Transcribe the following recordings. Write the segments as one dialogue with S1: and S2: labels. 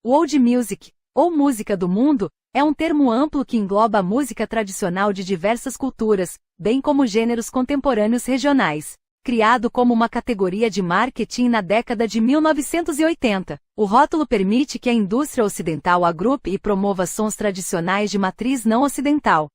S1: O old music, ou música do mundo, é um termo amplo que engloba a música tradicional de diversas culturas, bem como gêneros contemporâneos regionais. Criado como uma categoria de marketing na década de 1980, o rótulo permite que a indústria ocidental agrupe e promova sons tradicionais de matriz não ocidental.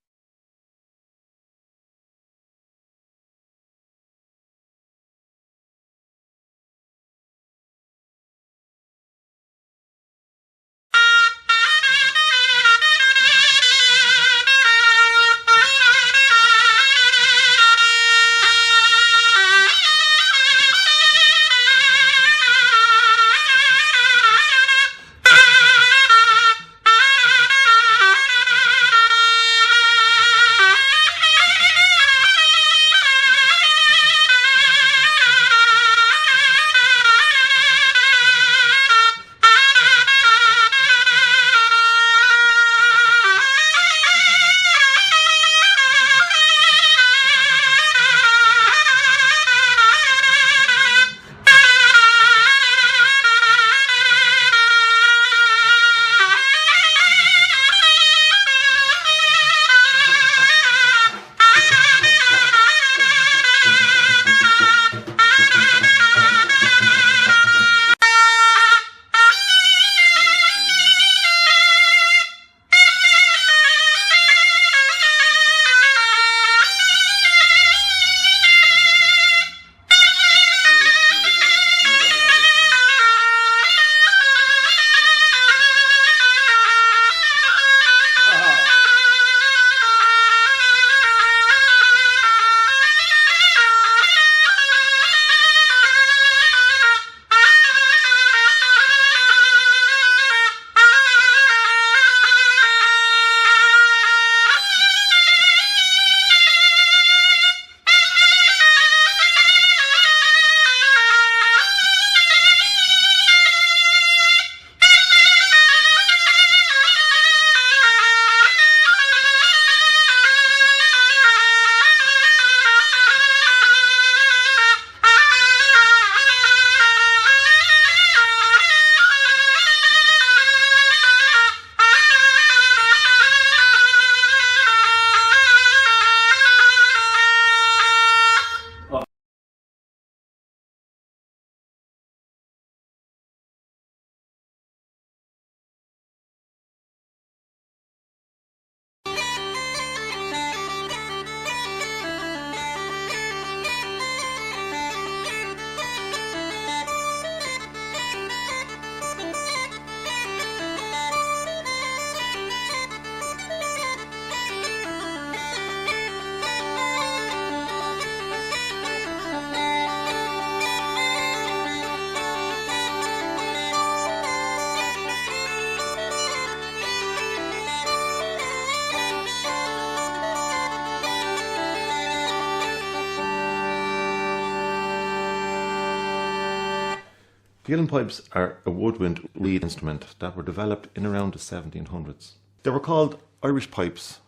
S2: The uilleann pipes are a woodwind reed instrument that were developed in around the 1700s. They were called Irish pipes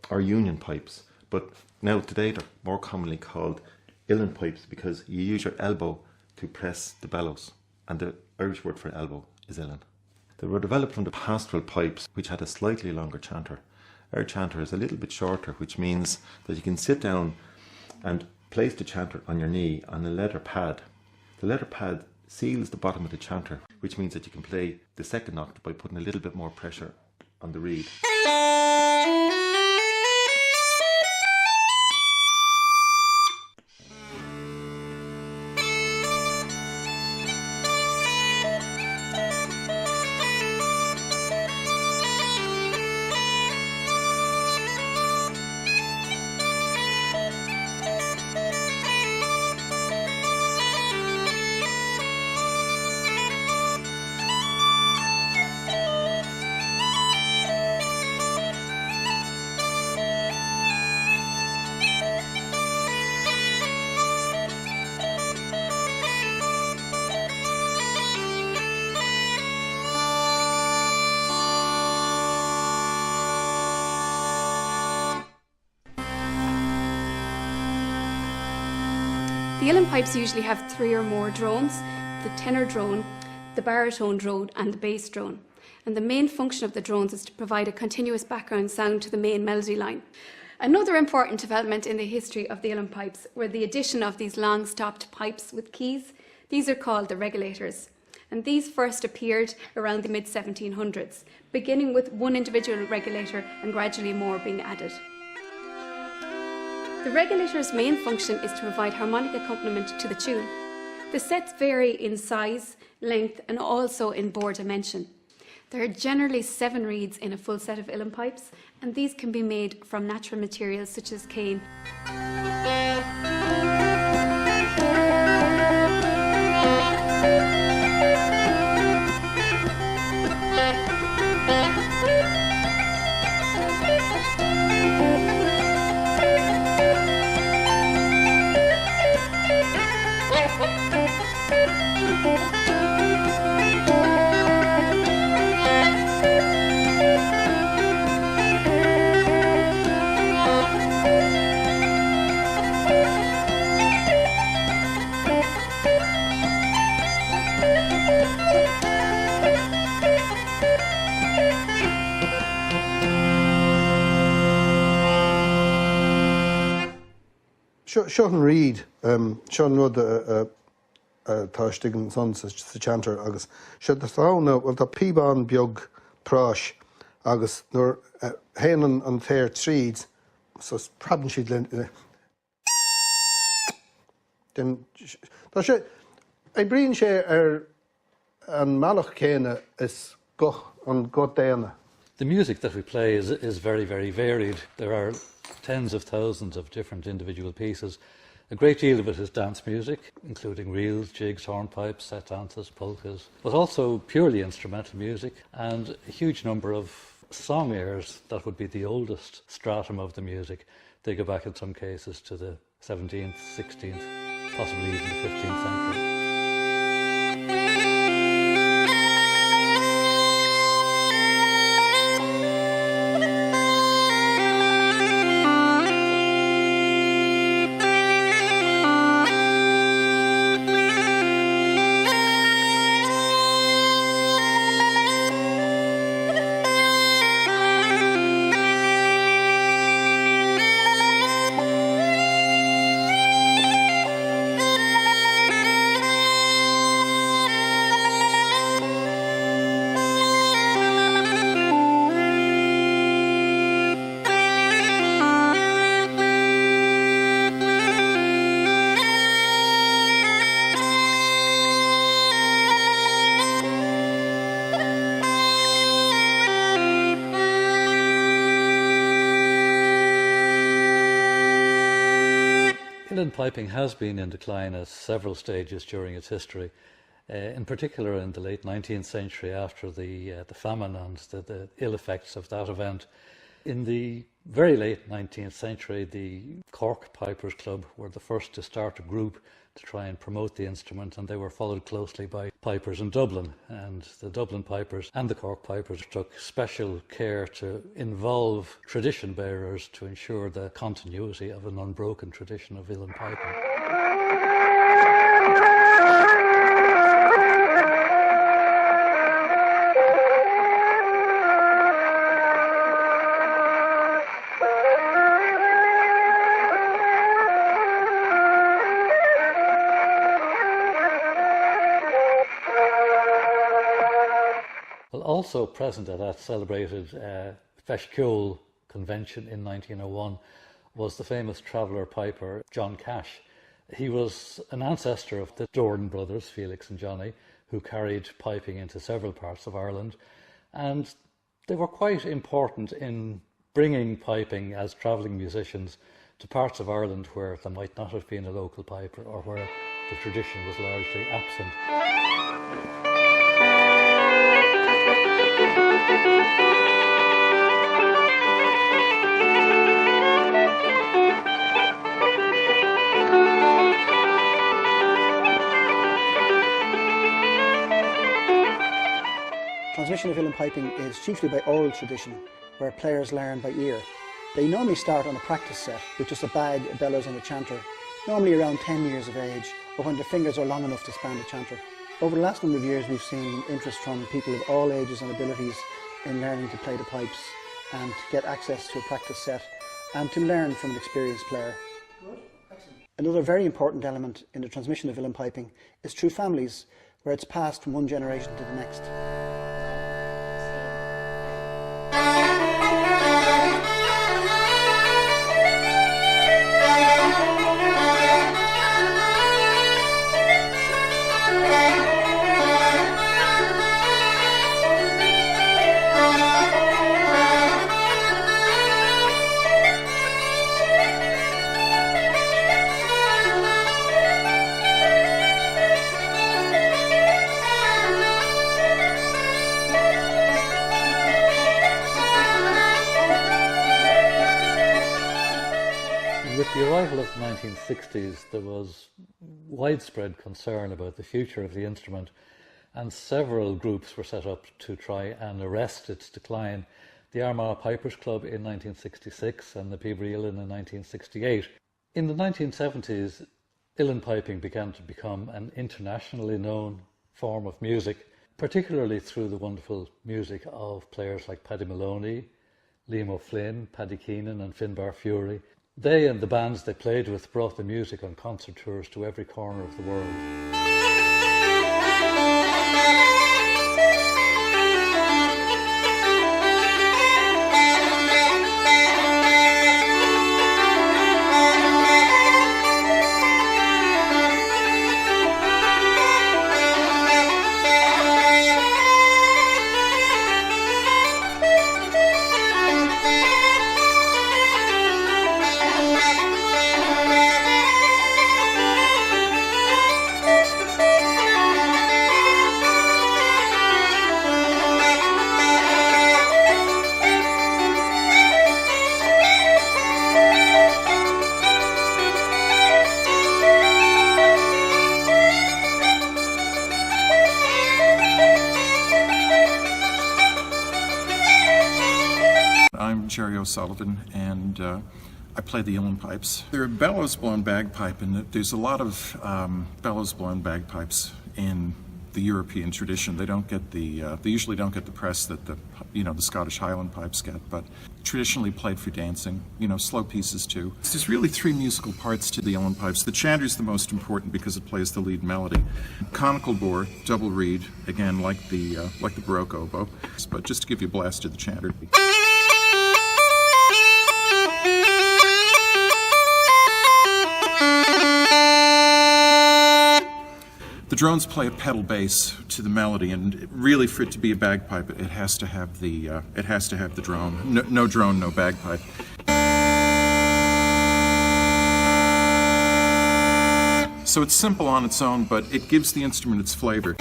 S2: or union pipes, but now today they're more commonly called uilleann pipes because you use your elbow to press the bellows, and the Irish word for elbow is uilleann. They were developed from the pastoral pipes, which had a slightly longer chanter. Our chanter is a little bit shorter, which means that you can sit down and place the chanter on your knee on a leather pad. The leather pad seals the bottom of the chanter, which means that you can play the second octave by putting a little bit more pressure on the reed.
S3: The uilleann pipes usually have 3 or more drones. The tenor drone the baritone drone and the bass drone. And the main function of the drones is to provide a continuous background sound to the main melody line. Another important development in the history of the uilleann pipes were the addition of these long stopped pipes with keys. These are called the regulators. And these first appeared around the mid-1700s, beginning with one individual regulator and gradually more being added. The regulator's main function is to provide harmonic accompaniment to the tune. The sets vary in size, length and also in bore dimension. There are generally 7 reeds in a full set of uilleann pipes, and these can be made from natural materials such as cane.
S4: Sean Reid, Sean Rud tá stigan son sa chanter agus se de thána bhfuil tá píbán beag práis agus nuair héanaan an téir tríd so praban siad le tá sé é bríonn sé ar an mealach céine is an go déana.
S5: The music that we play is very, very varied. There are tens of thousands of different individual pieces. A great deal of it is dance music, including reels, jigs, hornpipes, set dances, polkas, but also purely instrumental music and a huge number of song airs that would be the oldest stratum of the music. They go back in some cases to the 17th, 16th, possibly even the 15th century. Uilleann piping has been in decline at several stages during its history, in particular in the late 19th century after the famine and the ill effects of that event. In the very late 19th century, the Cork Pipers Club were the first to start a group to try and promote the instrument, and they were followed closely by pipers in Dublin. And the Dublin Pipers and the Cork Pipers took special care to involve tradition bearers to ensure the continuity of an unbroken tradition of uilleann piping. Also present at that celebrated Feshkiol convention in 1901 was the famous traveller piper John Cash. He was an ancestor of the Jordan brothers, Felix and Johnny, who carried piping into several parts of Ireland, and they were quite important in bringing piping as travelling musicians to parts of Ireland where there might not have been a local piper or where the tradition was largely absent.
S6: Transmission of uilleann piping is chiefly by oral tradition, where players learn by ear. They normally start on a practice set with just a bag, a bellows and a chanter, normally around 10 years of age, or when their fingers are long enough to span the chanter. Over the last number of years, we've seen interest from people of all ages and abilities in learning to play the pipes and to get access to a practice set and to learn from an experienced player. Another very important element in the transmission of uilleann piping is through families, where it's passed from one generation to the next.
S5: With the arrival of the 1960s, there was widespread concern about the future of the instrument, and several groups were set up to try and arrest its decline. The Armagh Pipers Club in 1966 and the Peabody Uilleann in 1968. In the 1970s, uilleann piping began to become an internationally known form of music, particularly through the wonderful music of players like Paddy Maloney, Liam O'Flynn, Paddy Keenan and Finbar Fury. They and the bands they played with brought the music on concert tours to every corner of the world.
S7: I'm Jerry O'Sullivan, and I play the uilleann pipes. They're a bellows-blown bagpipe, and there's a lot of bellows-blown bagpipes in the European tradition. They don't get the they usually don't get the press that the Scottish Highland pipes get, but traditionally played for dancing. Slow pieces too. There's really three musical parts to the uilleann pipes. The chanter's the most important because it plays the lead melody. Conical bore, double reed, again like the Baroque oboe, but just to give you a blast of the chanter. The drones play a pedal bass to the melody, and really, for it to be a bagpipe, it has to have the drone. No drone, no bagpipe. So it's simple on its own, but it gives the instrument its flavor.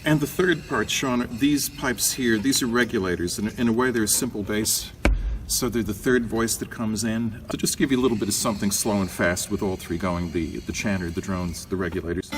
S7: And the third part, Sean, these pipes here, these are regulators. In a way, they're a simple bass, so they're the third voice that comes in. So just to give you a little bit of something slow and fast with all three going, the chanter, the drones, the regulators.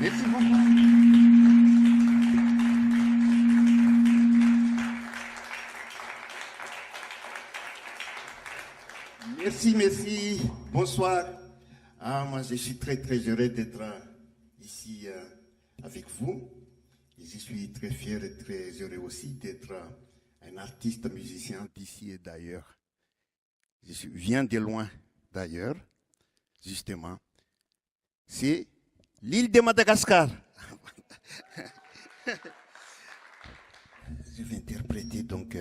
S8: Merci beaucoup. Merci, merci. Bonsoir. Moi, je suis très, très heureux d'être ici avec vous. Et je suis très fier et très heureux aussi d'être un artiste musicien d'ici et d'ailleurs. Viens de loin d'ailleurs, justement. C'est l'île de Madagascar. Je vais interpréter donc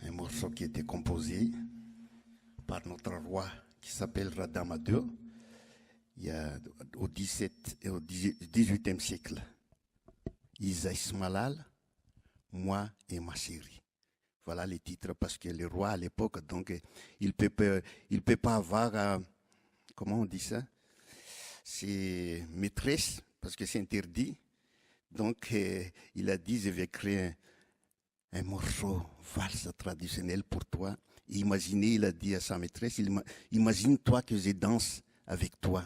S8: un morceau qui était composé par notre roi qui s'appelle Radama II il y a au XVIIe et au XVIIIe siècle. Isa Ismalal, moi et ma chérie. Voilà les titres parce que le roi à l'époque, donc il peut pas avoir, comment on dit ça, ses maîtresses parce que c'est interdit. Donc il a dit je vais créer un morceau valse traditionnel pour toi. Et imaginez, il a dit à sa maîtresse, imagine-toi que je danse avec toi.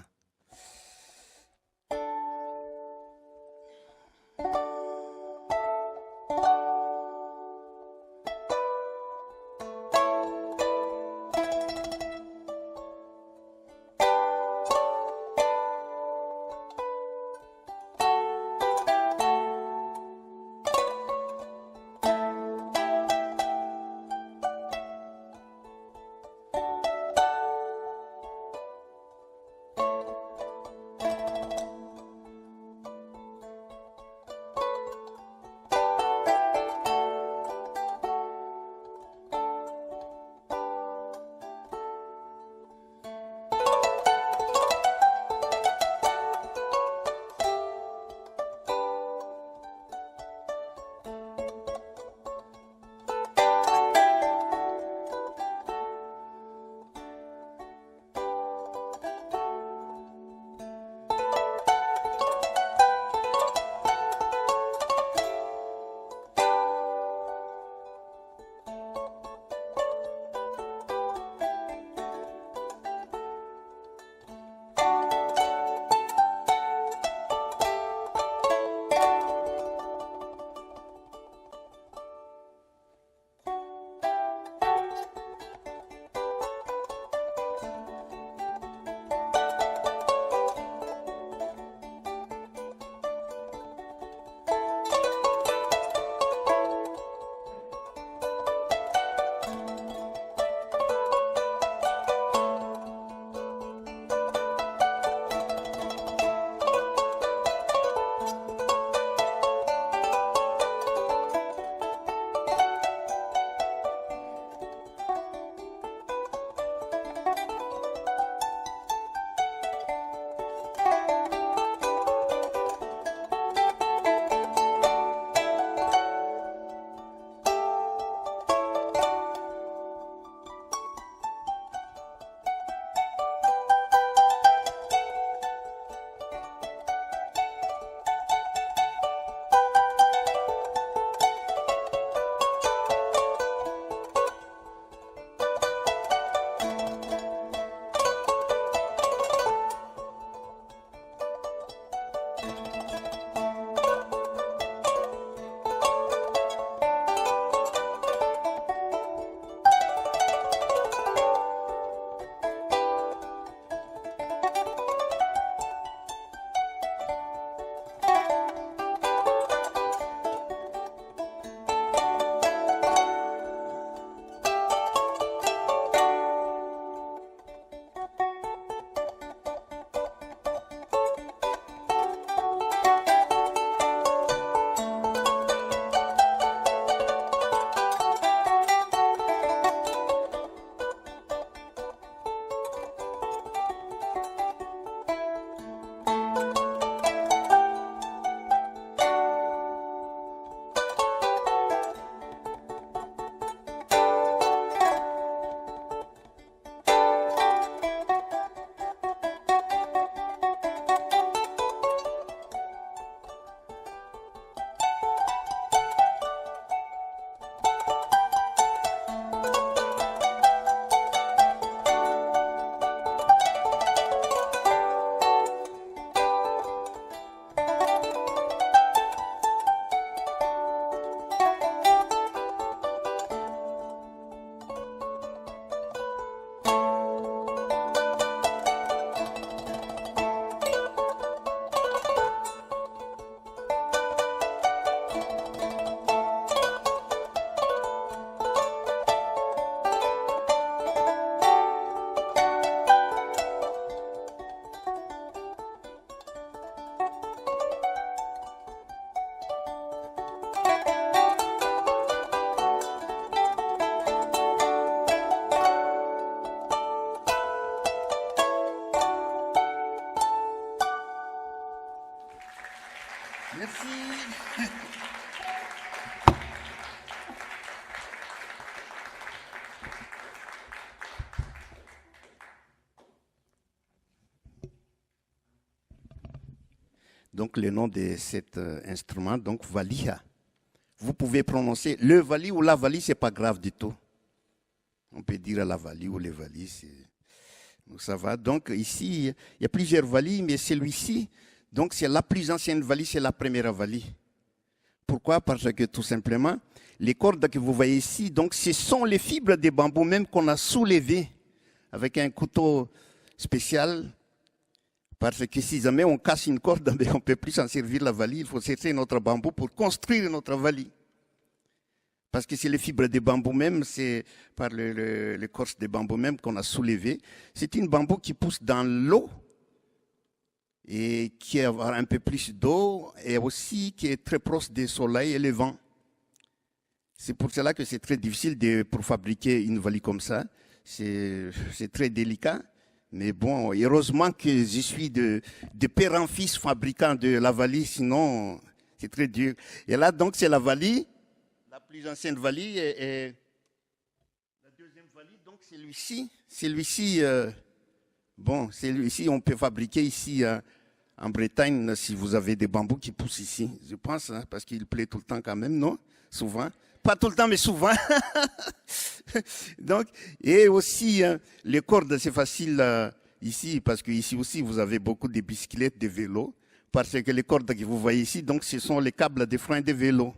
S8: Merci. Donc le nom de cet instrument, donc valia. Vous pouvez prononcer le vali ou la vali, c'est pas grave du tout. On peut dire la vali ou les valis, donc ça va. Donc ici, il y a plusieurs valis, mais celui-ci, donc c'est la plus ancienne valie, c'est la première valie. Pourquoi? Parce que tout simplement, les cordes que vous voyez ici, donc ce sont les fibres de bambou même qu'on a soulevées avec un couteau spécial. Parce que si jamais on casse une corde, on ne peut plus s'en servir la valie. Il faut chercher notre bambou pour construire notre valie. Parce que c'est les fibres de bambou même, c'est par l'écorce de bambou même qu'on a soulevé. C'est une bambou qui pousse dans l'eau et qui a un peu plus d'eau et aussi qui est très proche du soleil et le vent. C'est pour cela que c'est très difficile pour fabriquer une valie comme ça. C'est très délicat. Mais bon, heureusement que je suis de père en fils fabricant de la valie, sinon c'est très dur. Et là, donc, c'est la valie, la plus ancienne valie, et la deuxième valie, donc celui-ci. Celui-ci, on peut fabriquer ici en Bretagne, si vous avez des bambous qui poussent ici, je pense, hein, parce qu'il plaît tout le temps quand même, non? Souvent. Pas tout le temps, mais souvent. Donc, et aussi, les cordes, c'est facile ici, parce que ici aussi, vous avez beaucoup de bicyclettes, de vélos, parce que les cordes que vous voyez ici, donc, ce sont les câbles de frein de vélo.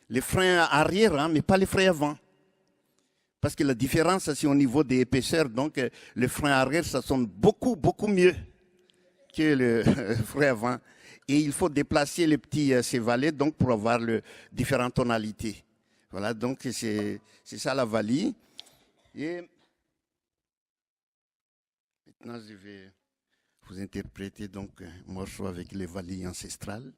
S8: Les freins arrière, hein, mais pas les freins avant. Parce que la différence, c'est au niveau des épaisseurs, donc, le frein arrière, ça sonne beaucoup, beaucoup mieux que le frein avant. Et il faut déplacer les petits chevalets, donc, pour avoir différentes tonalités. Voilà, donc c'est ça la valie. Et maintenant, je vais vous interpréter donc un morceau avec les valies ancestrales.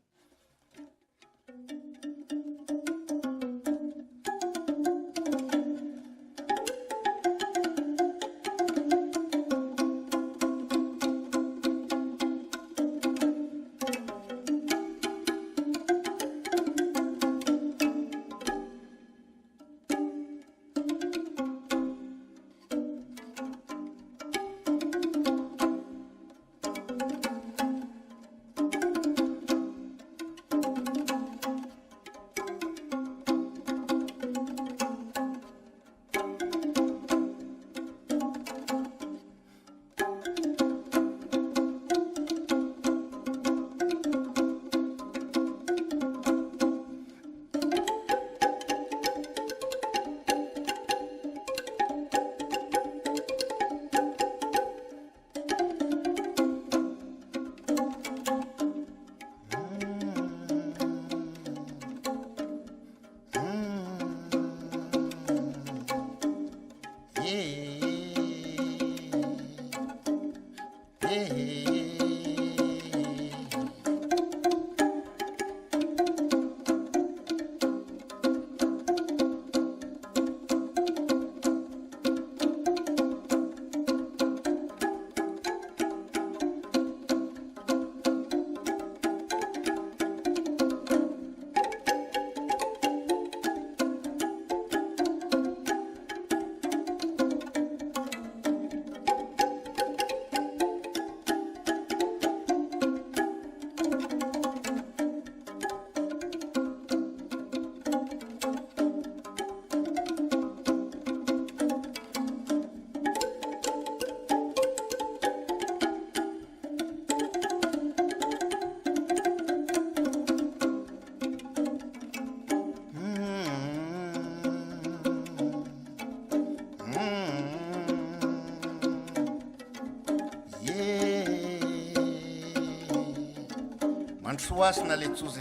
S8: Suas na letuze.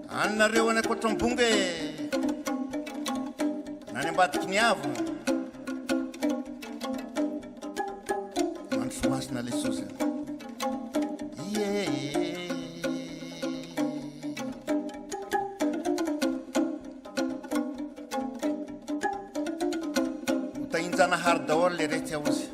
S8: Anna rewana kotombunge. Nani bat kiniavu. Man suas na letuze. Uta inzana har dawal le recha uzi.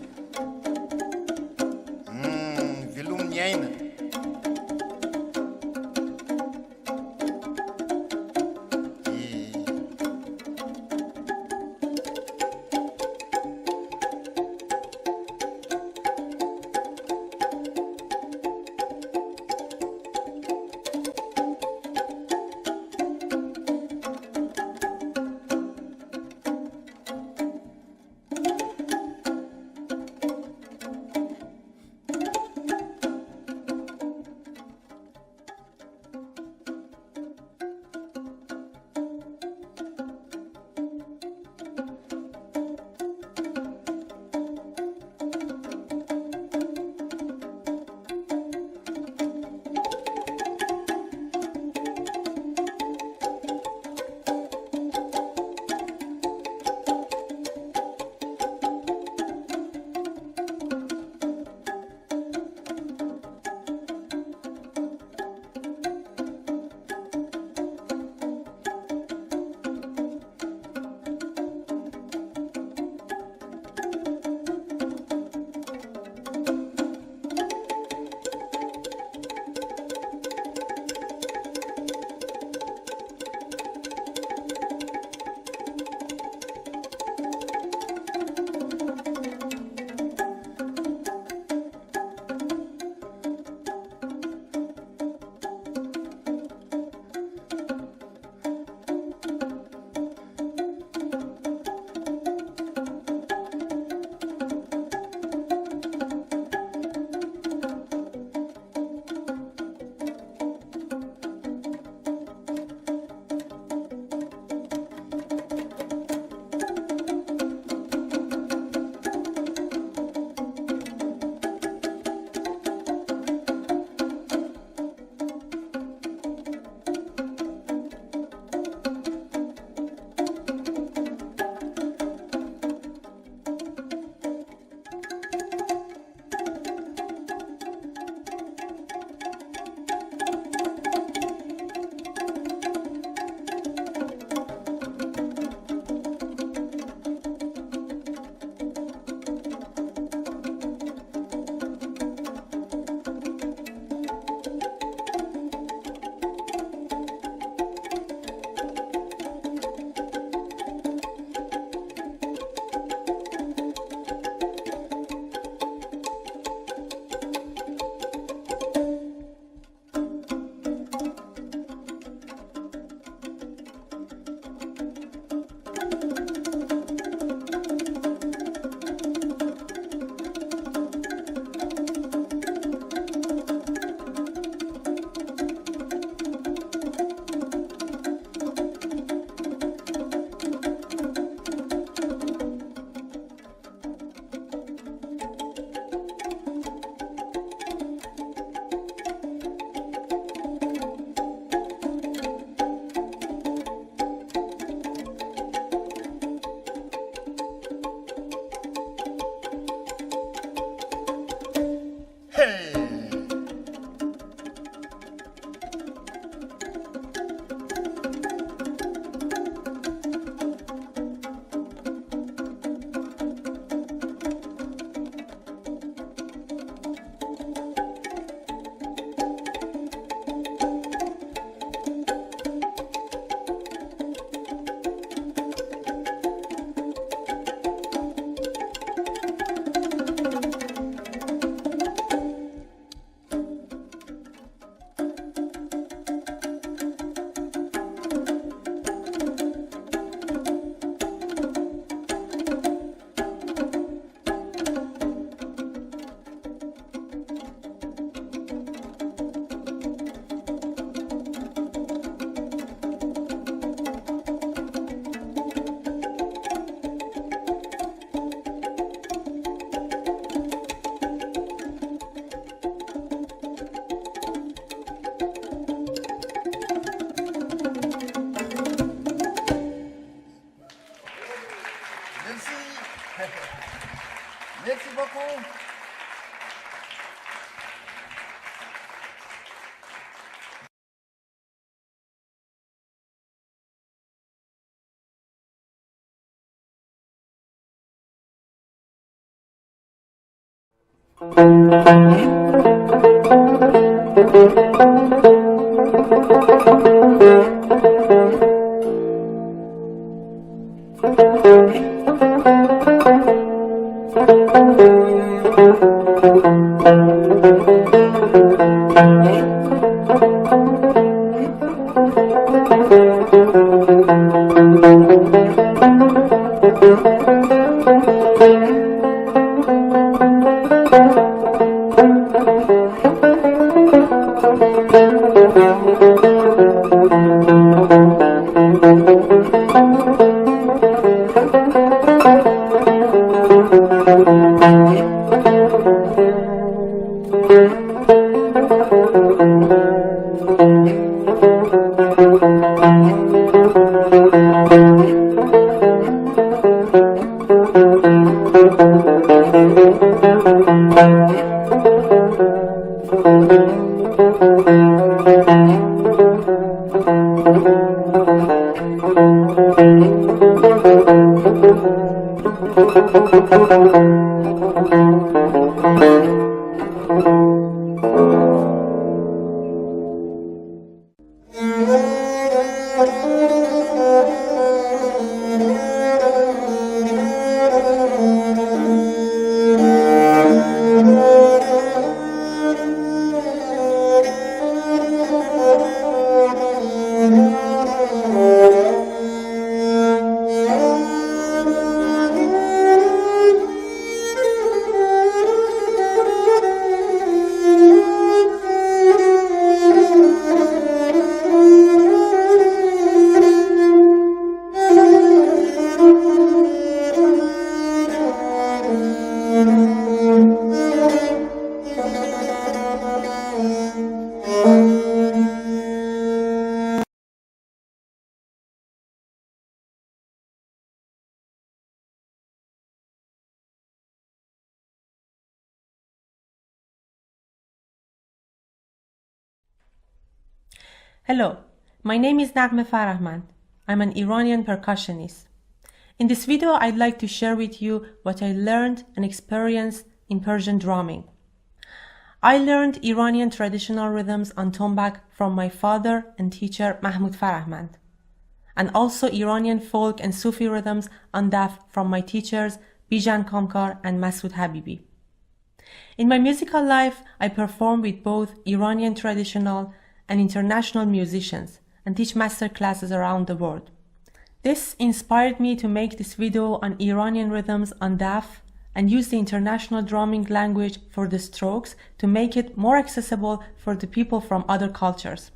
S8: Merci. Merci beaucoup.
S9: Hello, my name is Nagme Farahman. I'm an Iranian percussionist. In this video, I'd like to share with you what I learned and experienced in Persian drumming. I learned Iranian traditional rhythms on tombak from my father and teacher Mahmoud Farahmand, and also Iranian folk and Sufi rhythms on daf from my teachers Bijan Kamkar and Masoud Habibi. In my musical life, I perform with both Iranian traditional and international musicians and teach master classes around the world. This inspired me to make this video on Iranian rhythms on daf and use the international drumming language for the strokes to make it more accessible for the people from other cultures.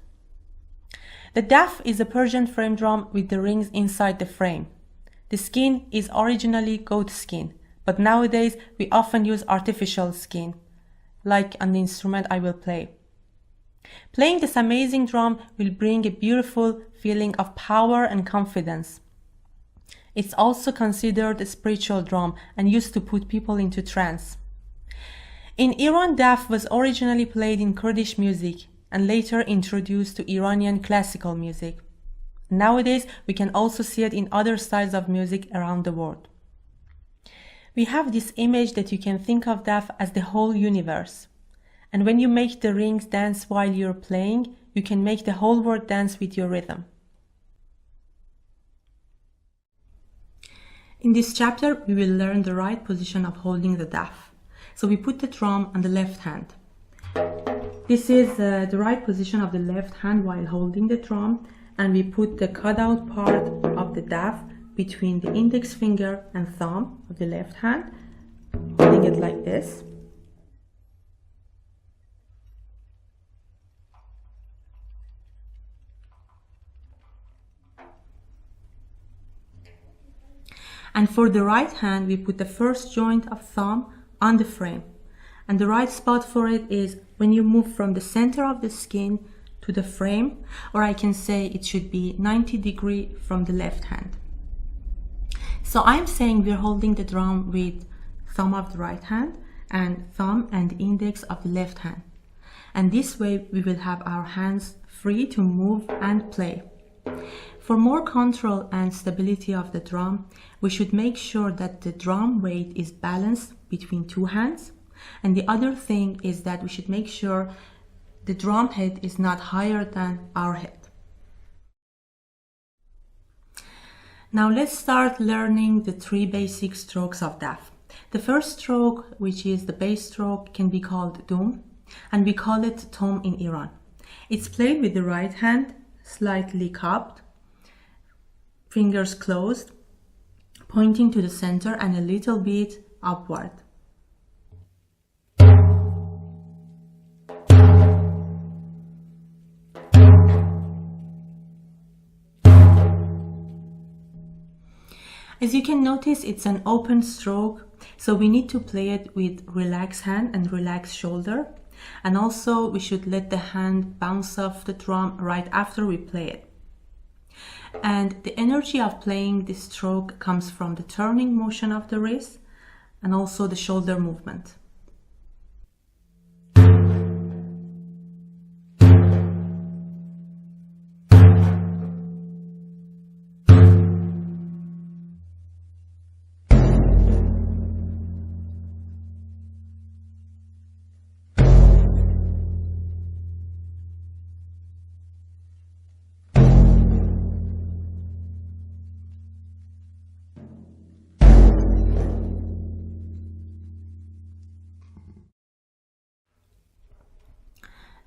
S9: The daf is a Persian frame drum with the rings inside the frame. The skin is originally goat skin, but nowadays we often use artificial skin, like on the instrument I will play. Playing this amazing drum will bring a beautiful feeling of power and confidence. It's also considered a spiritual drum and used to put people into trance. In Iran, daf was originally played in Kurdish music and later introduced to Iranian classical music. Nowadays, we can also see it in other styles of music around the world. We have this image that you can think of daf as the whole universe. And when you make the rings dance while you're playing, you can make the whole world dance with your rhythm. In this chapter, we will learn the right position of holding the daf. So we put the drum on the left hand. This is the right position of the left hand while holding the drum, and we put the cutout part of the daf between the index finger and thumb of the left hand, holding it like this. And for the right hand, we put the first joint of thumb on the frame. And the right spot for it is when you move from the center of the skin to the frame, or I can say it should be 90 degrees from the left hand. So I'm saying we're holding the drum with thumb of the right hand and thumb and index of the left hand. And this way we will have our hands free to move and play. For more control and stability of the drum, we should make sure that the drum weight is balanced between two hands. And the other thing is that we should make sure the drum head is not higher than our head. Now let's start learning the 3 basic strokes of DAF. The first stroke, which is the bass stroke, can be called dum, and we call it tom in Iran. It's played with the right hand, slightly cupped, fingers closed, pointing to the center and a little bit upward. As you can notice, it's an open stroke, so we need to play it with relaxed hand and relaxed shoulder. And also we should let the hand bounce off the drum right after we play it. And the energy of playing this stroke comes from the turning motion of the wrist and also the shoulder movement.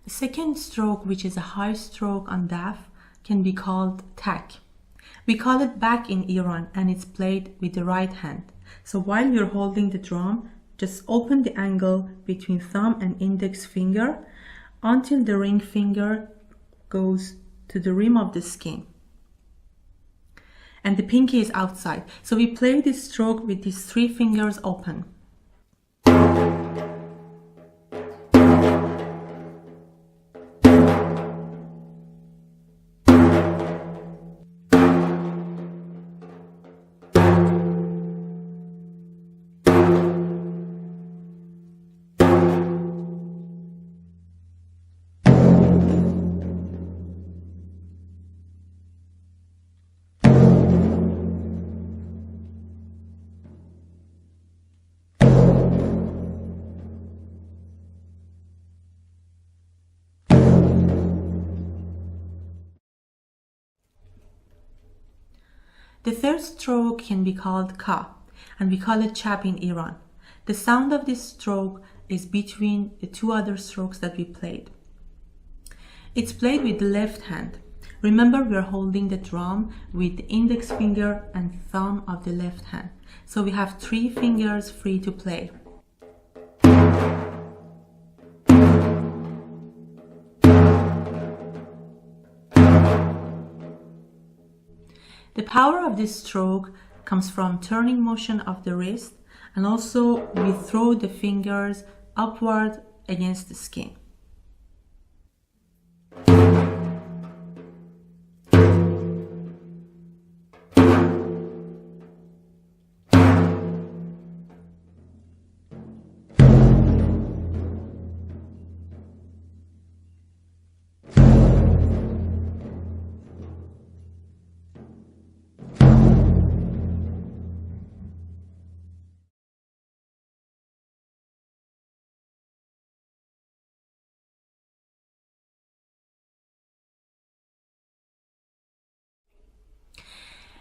S9: The second stroke, which is a high stroke on DAF, can be called tak. We call it bak in Iran, and it's played with the right hand. So while you're holding the drum, just open the angle between thumb and index finger until the ring finger goes to the rim of the skin. And the pinky is outside. So we play this stroke with these 3 fingers open. The third stroke can be called ka, and we call it chap in Iran. The sound of this stroke is between the 2 other strokes that we played. It's played with the left hand. Remember, we're holding the drum with the index finger and thumb of the left hand. So we have 3 fingers free to play. The power of this stroke comes from turning motion of the wrist, and also we throw the fingers upward against the skin.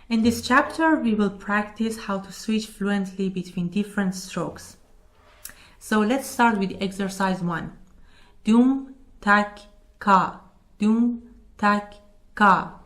S9: In this chapter, we will practice how to switch fluently between different strokes. So let's start with exercise 1. Dum, tak, ka. Dum, tak, ka.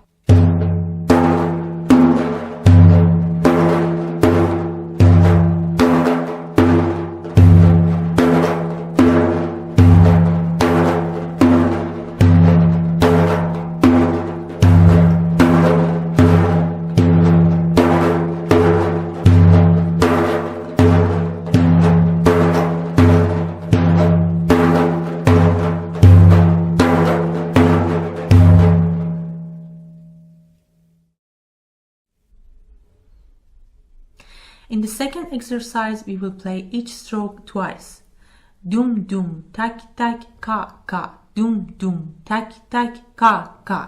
S9: In the second exercise, we will play each stroke twice. Dum dum, tak tak, ka ka. Dum dum, tak tak, ka ka.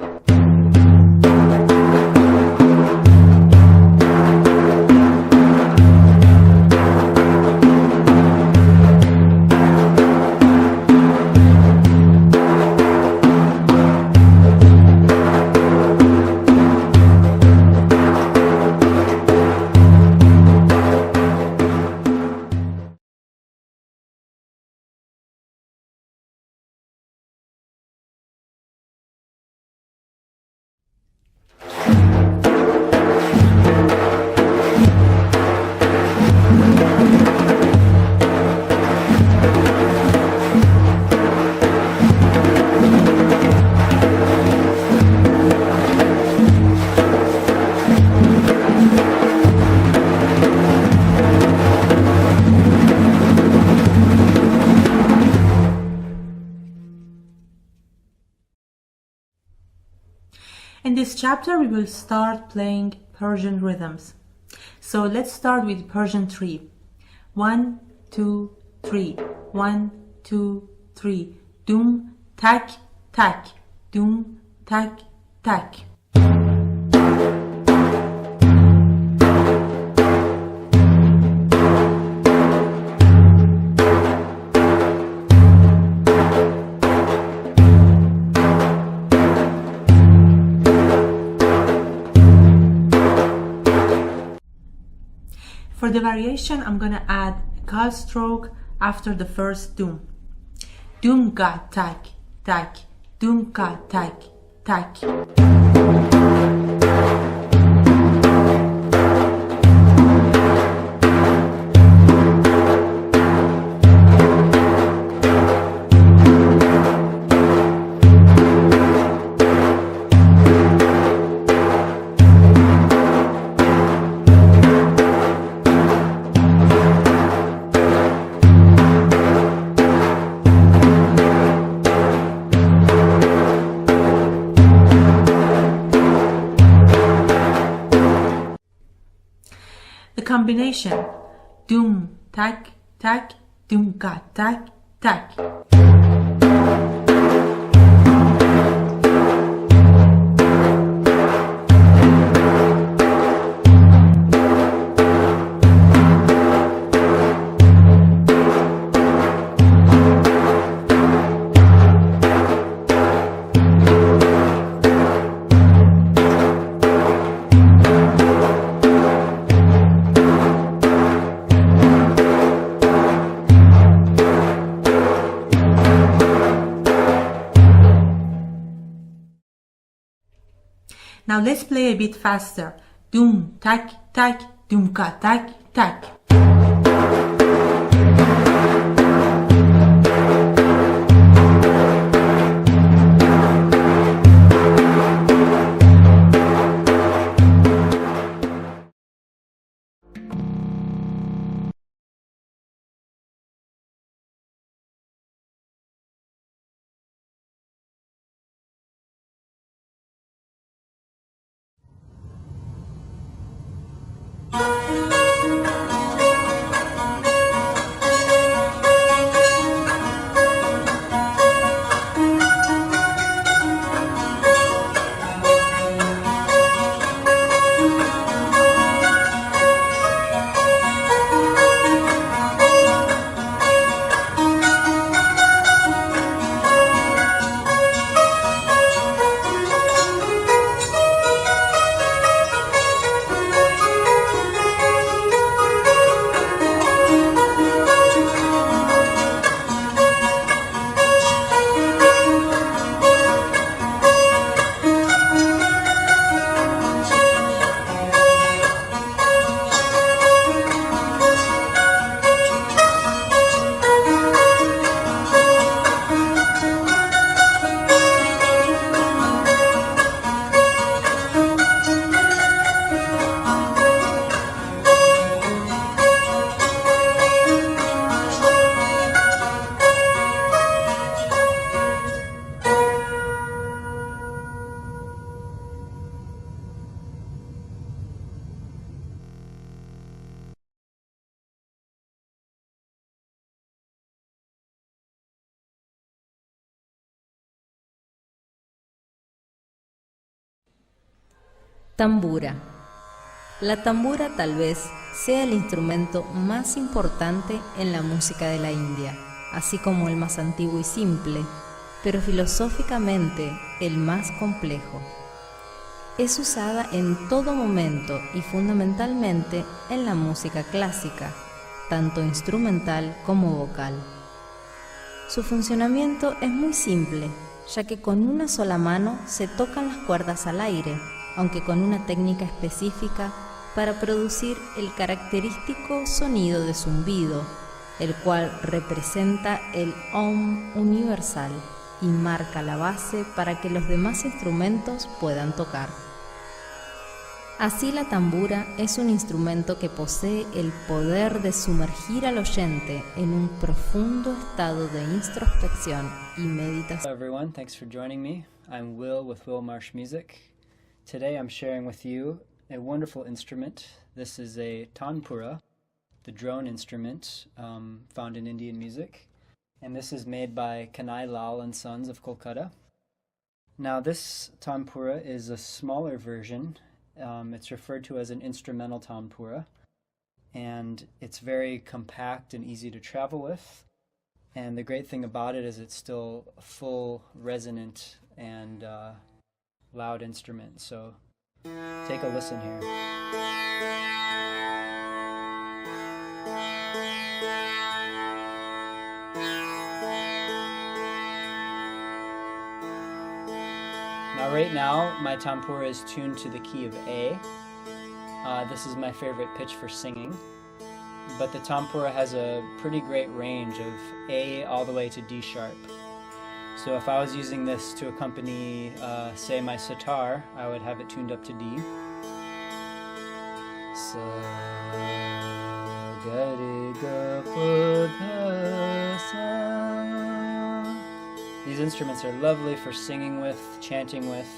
S9: In this chapter, we will start playing Persian rhythms. So let's start with Persian 3. 1, 2, 3. 1, 2, 3. Dum, tak, tak. Dum, tak, tak. For the variation, I'm gonna add a calf stroke after the first dum. Dum ka tak, tak. Dum ka tak, tak. The combination dum tak tak dum ka tak tak. Now let's play a bit faster. Dum tak tak dum ka tak tak.
S10: Tambura. La tambura tal vez sea el instrumento más importante en la música de la India, así como el más antiguo y simple, pero filosóficamente el más complejo. Es usada en todo momento y fundamentalmente en la música clásica, tanto instrumental como vocal. Su funcionamiento es muy simple, ya que con una sola mano se tocan las cuerdas al aire, aunque con una técnica específica para producir el característico sonido de zumbido, el cual representa el Om universal y marca la base para que los demás instrumentos puedan tocar. Así la tambura es un instrumento que posee el poder de sumergir al oyente en un profundo estado de introspección y meditación.
S11: Hello everyone, thanks for joining me. I'm Will with Will Marsh Music. Today I'm sharing with you a wonderful instrument. This is a tanpura, the drone instrument found in Indian music. And this is made by Kanai Lal and Sons of Kolkata. Now this tanpura is a smaller version. It's referred to as an instrumental tanpura, and it's very compact and easy to travel with. And the great thing about it is it's still a full, resonant, and loud instrument. So take a listen here. Now right now, my tanpura is tuned to the key of A. This is my favorite pitch for singing. But the tanpura has a pretty great range of A all the way to D sharp. So if I was using this to accompany, say, my sitar, I would have it tuned up to D. Sa ga re ga pa dha sa. These instruments are lovely for singing with, chanting with,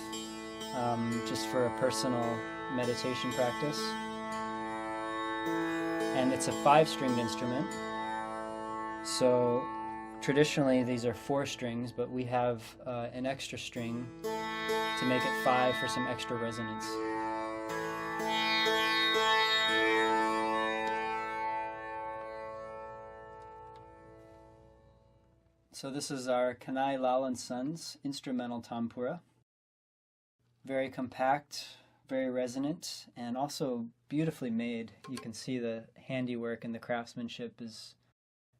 S11: just for a personal meditation practice. And it's a 5-stringed instrument. So traditionally these are 4 strings, but we have an extra string to make it 5 for some extra resonance. So this is our Kanai Lal and Sons instrumental tanpura. Very compact, very resonant, and also beautifully made. You can see the handiwork and the craftsmanship is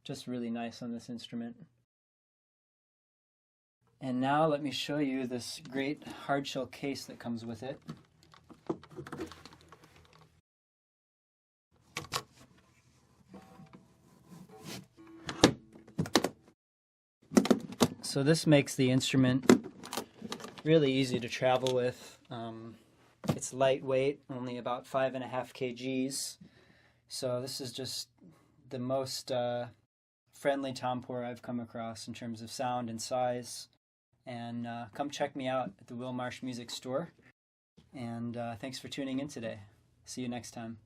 S11: just really nice on this instrument. And now let me show you this great hardshell case that comes with it. So this makes the instrument really easy to travel with. It's lightweight, only about 5.5 kgs. So this is just the most friendly tanpura I've come across in terms of sound and size. And come check me out at the Will Marsh Music Store. And thanks for tuning in today. See you next time.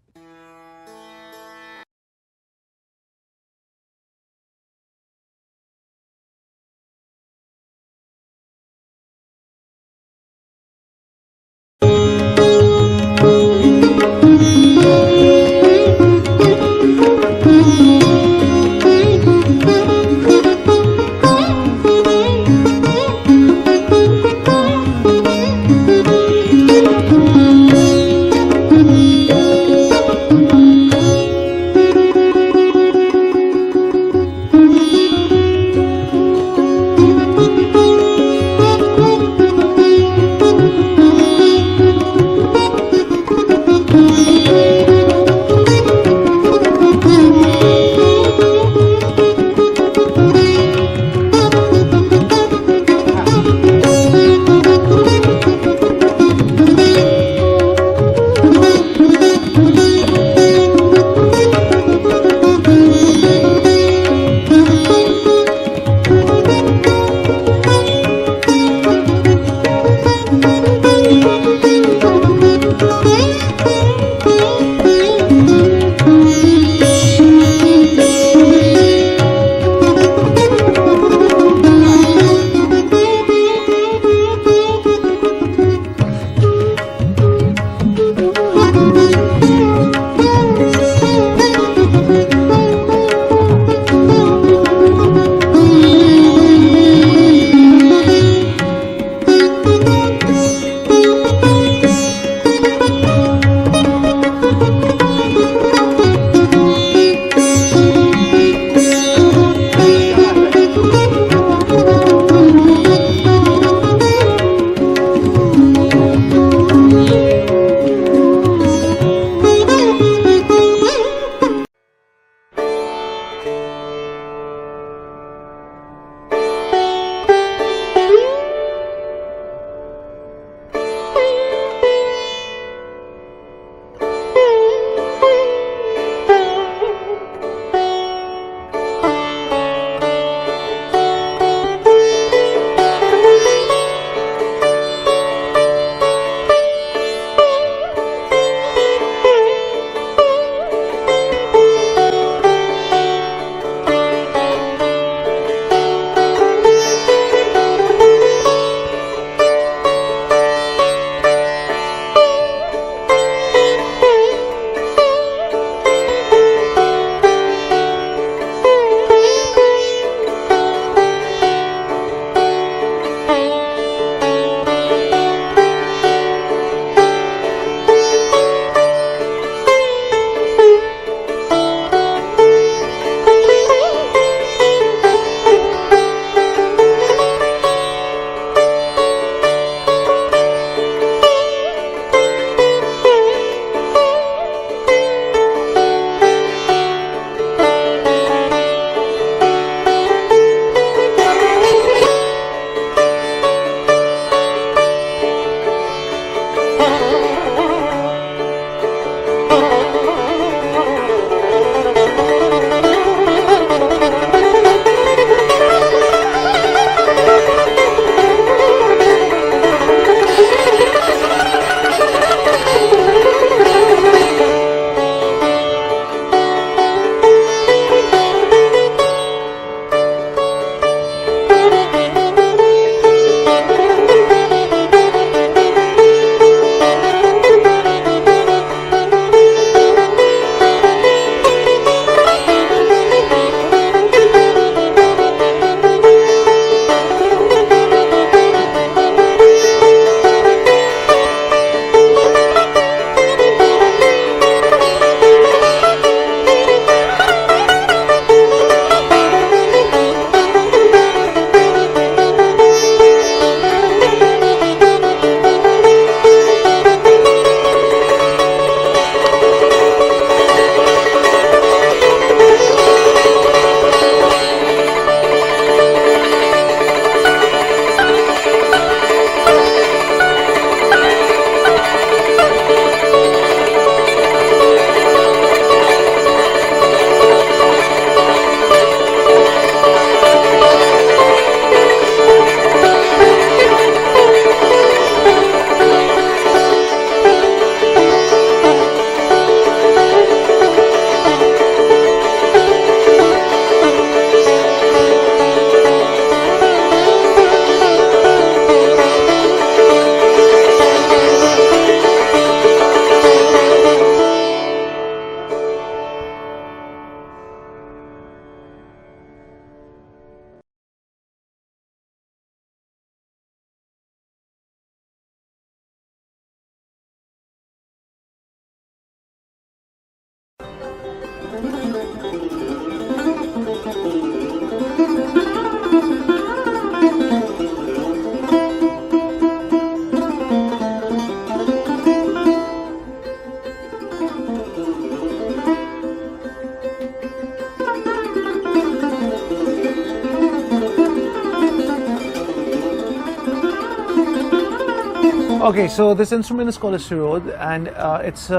S12: Okay, so this instrument is called a sarod, and it's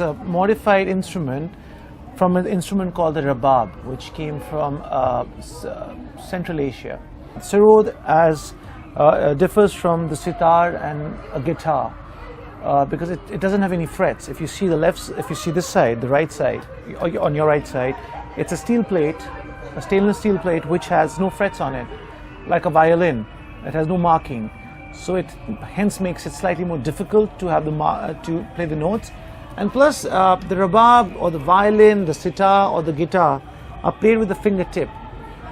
S12: a modified instrument from an instrument called the rabab, which came from Central Asia. Sarod differs from the sitar and a guitar because it doesn't have any frets. If you see if you see this side, the right side, on your right side, it's a steel plate, a stainless steel plate which has no frets on it, like a violin. It has no marking, so it hence makes it slightly more difficult to have to play the notes. And plus, the rabab or the violin, the sitar or the guitar are played with the fingertip.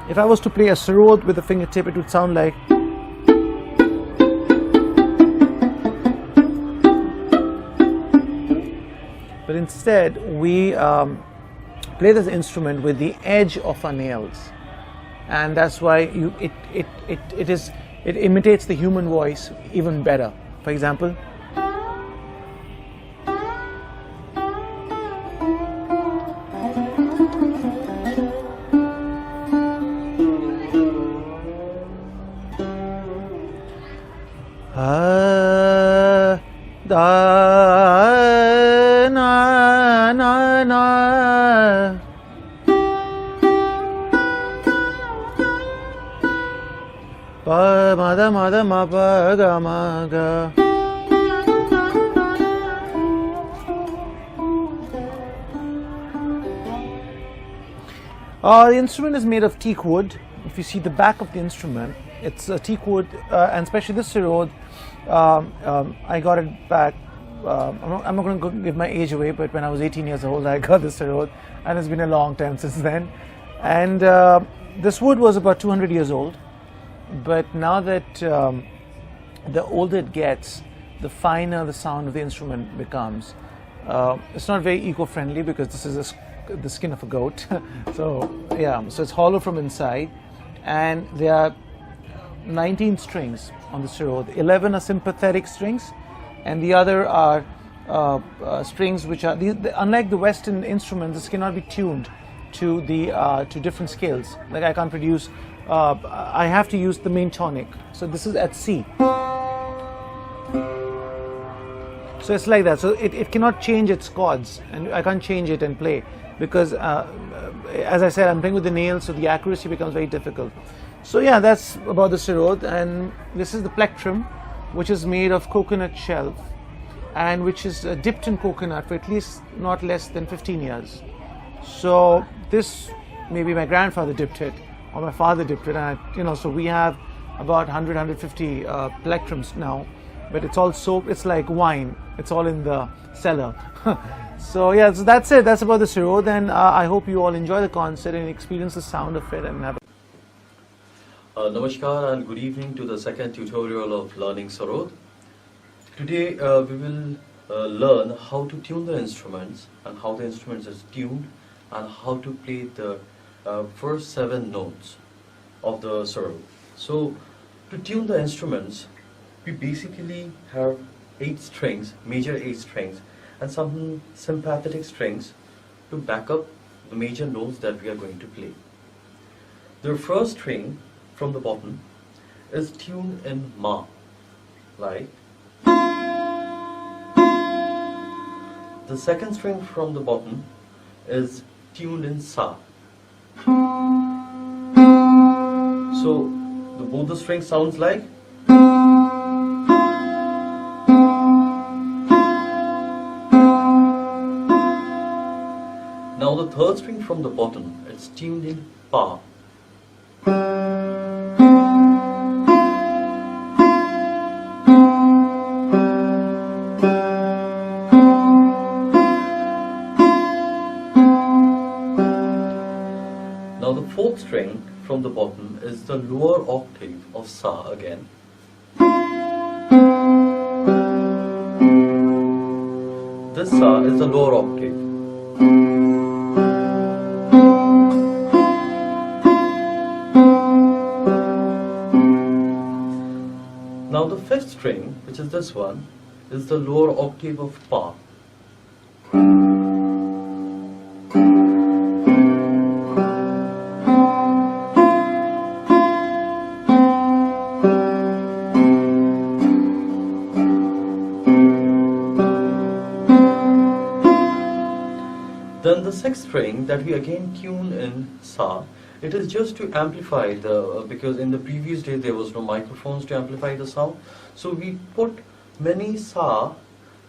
S12: If I was to play a sarod with the fingertip, it would sound like. But instead, we play this instrument with the edge of our nails, and that's why it imitates the human voice even better. For example. The instrument is made of teak wood. If you see the back of the instrument, it's a teak wood, and especially this sarod, I got it back. I'm not going to give my age away, but when I was 18 years old, I got this sarod, and it's been a long time since then. And this wood was about 200 years old, but now that the older it gets, the finer the sound of the instrument becomes. It's not very eco-friendly because this is the skin of a goat. So it's hollow from inside, and there are 19 strings on the sarod. 11 are sympathetic strings, and the other are strings which are unlike the Western instruments. This cannot be tuned to different scales. Like I can't produce. I have to use the main tonic. So this is at C. So it's like that. So it cannot change its chords, and I can't change it and play because, as I said, I'm playing with the nails, so the accuracy becomes very difficult. So yeah, that's about the sarod, and this is the plectrum, which is made of coconut shell, and which is dipped in coconut for at least not less than 15 years. So this, maybe my grandfather dipped it, or my father dipped it, and so we have about 100, 150 plectrums now. But it's all soaked. It's like wine. It's all in the cellar. So yeah, so that's it. That's about the sarod, and I hope you all enjoy the concert and experience the sound of it and have.
S13: Namaskar and good evening to the second tutorial of learning sarod. Today we will learn how to tune the instruments and how the instruments is tuned and how to play the first 7 notes of the sarod. So to tune the instruments, we basically have 8 strings, major 8 strings, and some sympathetic strings to back up the major notes that we are going to play. The first string from the bottom is tuned in Ma, like. The second string from the bottom is tuned in Sa. So both the strings sounds like. Now the third string from the bottom, it's tuned in Pa. Now the fourth string from the bottom is the lower octave of Sa again. This Sa is the lower octave. Now the fifth string, which is this one, is the lower octave of Pa. sixth string that we again tune in sa, it is just to amplify the, because in the previous day there was no microphones to amplify the sound. So we put many sa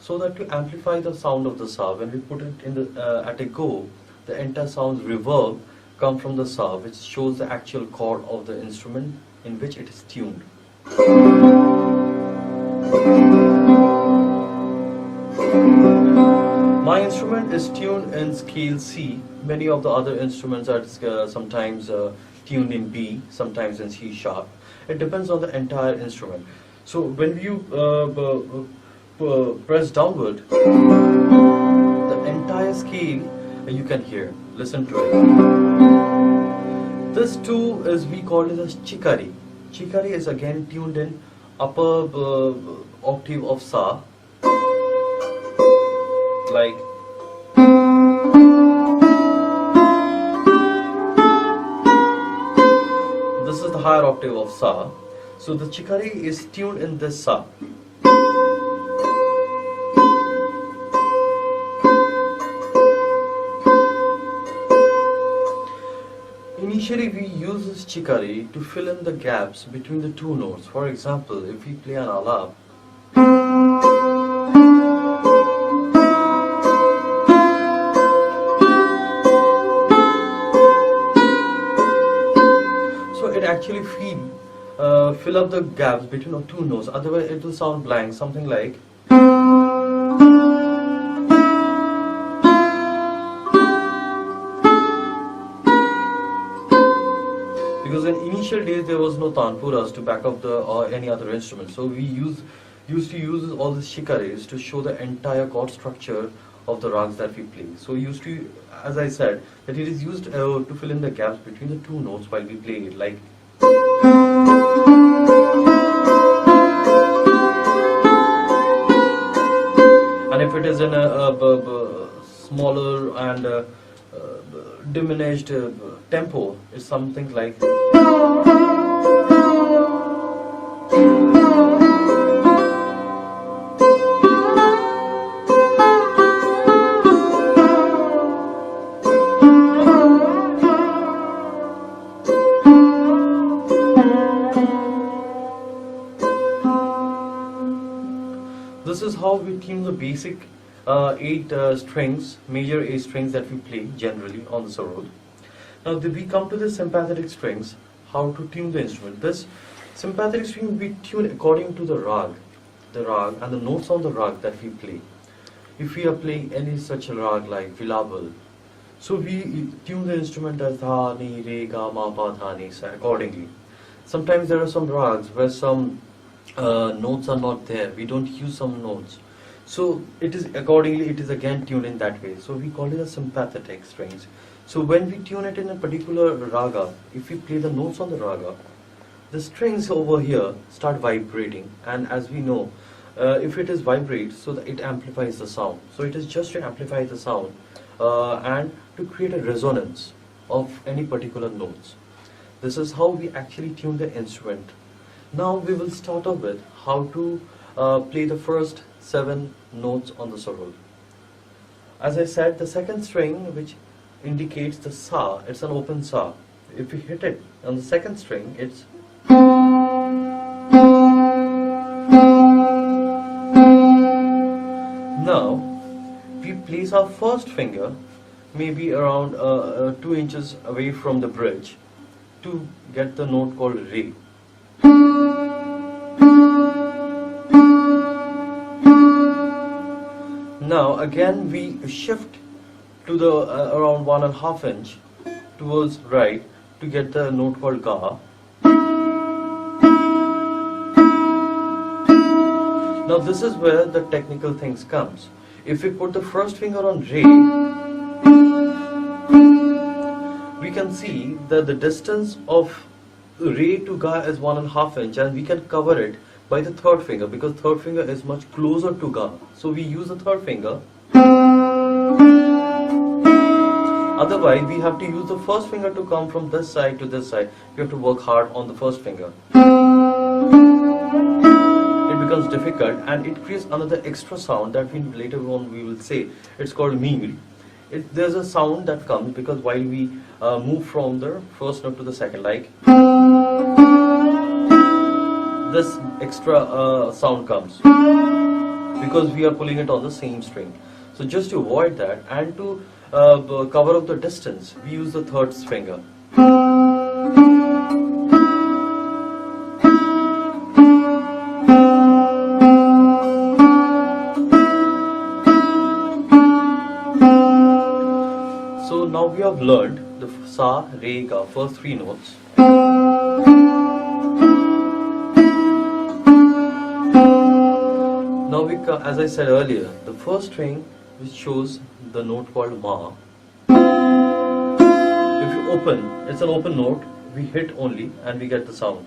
S13: so that to amplify the sound of the sa. When we put it in the at a go, the entire sound's reverb come from the sa, which shows the actual chord of the instrument in which it is tuned. My instrument is tuned in scale C. Many of the other instruments are sometimes tuned in B, sometimes in C sharp. It depends on the entire instrument. So when you press downward, the entire scale you can hear. Listen to it. This too is we call it as chikari. Chikari is again tuned in upper octave of sa, like this is the higher octave of sa. So the chikari is tuned in this sa. Initially we use this chikari to fill in the gaps between the two notes. For example, if we play an alap, so it actually fill up the gaps between the two notes, otherwise it will sound blank, something like because in initial days there was no tanpuras to back up the or any other instrument, so we used to use all these shikaris to show the entire chord structure of the rags that we play. So used to, as I said, that it is used to fill in the gaps between the two notes while we play it, like and if it is in a smaller and diminished tempo, it's something like this is how we tune the basic 8 strings, major 8 strings that we play generally on the sarod. Now we come to the sympathetic strings, how to tune the instrument. This sympathetic string we tune according to the rag and the notes on the rag that we play. If we are playing any such rag like vilabal, so we tune the instrument as dha, ni, re, ga, ma, pa, dha, ni, sa accordingly. Sometimes there are some rags where some notes are not there, we don't use some notes. So it is accordingly, it is again tuned in that way. So we call it a sympathetic strings. So when we tune it in a particular raga, if we play the notes on the raga, the strings over here start vibrating, and as we know, if it is vibrate, so that it amplifies the sound. So it is just to amplify the sound and to create a resonance of any particular notes. This is how we actually tune the instrument. Now we will start off with how to play the first 7 notes on the sarod. As I said, the second string, which indicates the sa, it's an open sa. If we hit it on the second string, it's now we place our first finger maybe around 2 inches away from the bridge to get the note called re. Now again we shift to the around 1.5 inch towards right to get the note called ga. Now this is where the technical things comes. If we put the first finger on re, we can see that the distance of re to ga is 1.5 inch, and we can cover it by the third finger, because third finger is much closer to ga. So we use the third finger. Otherwise we have to use the first finger to come from this side to this side. We have to work hard on the first finger. It becomes difficult and it creates another extra sound that we later on we will say. It's called mingri. there's a sound that comes because while we move from the first note to the second, like this extra sound comes because we are pulling it on the same string. So just to avoid that and to cover up the distance, we use the third finger. So now we have learned the sa, re, ga, first three notes. Now as I said earlier, the first string which shows the note called ma. If you open, it's an open note, we hit only and we get the sound.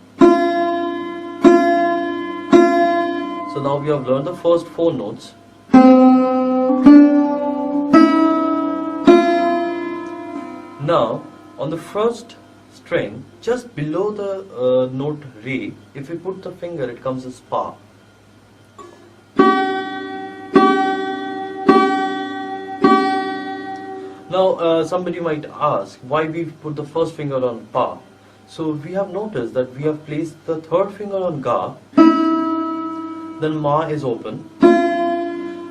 S13: So now we have learned the first four notes. Now on the first string, just below the note re, if we put the finger, it comes as pa. Now somebody might ask why we put the first finger on pa. So we have noticed that we have placed the third finger on ga, then ma is open.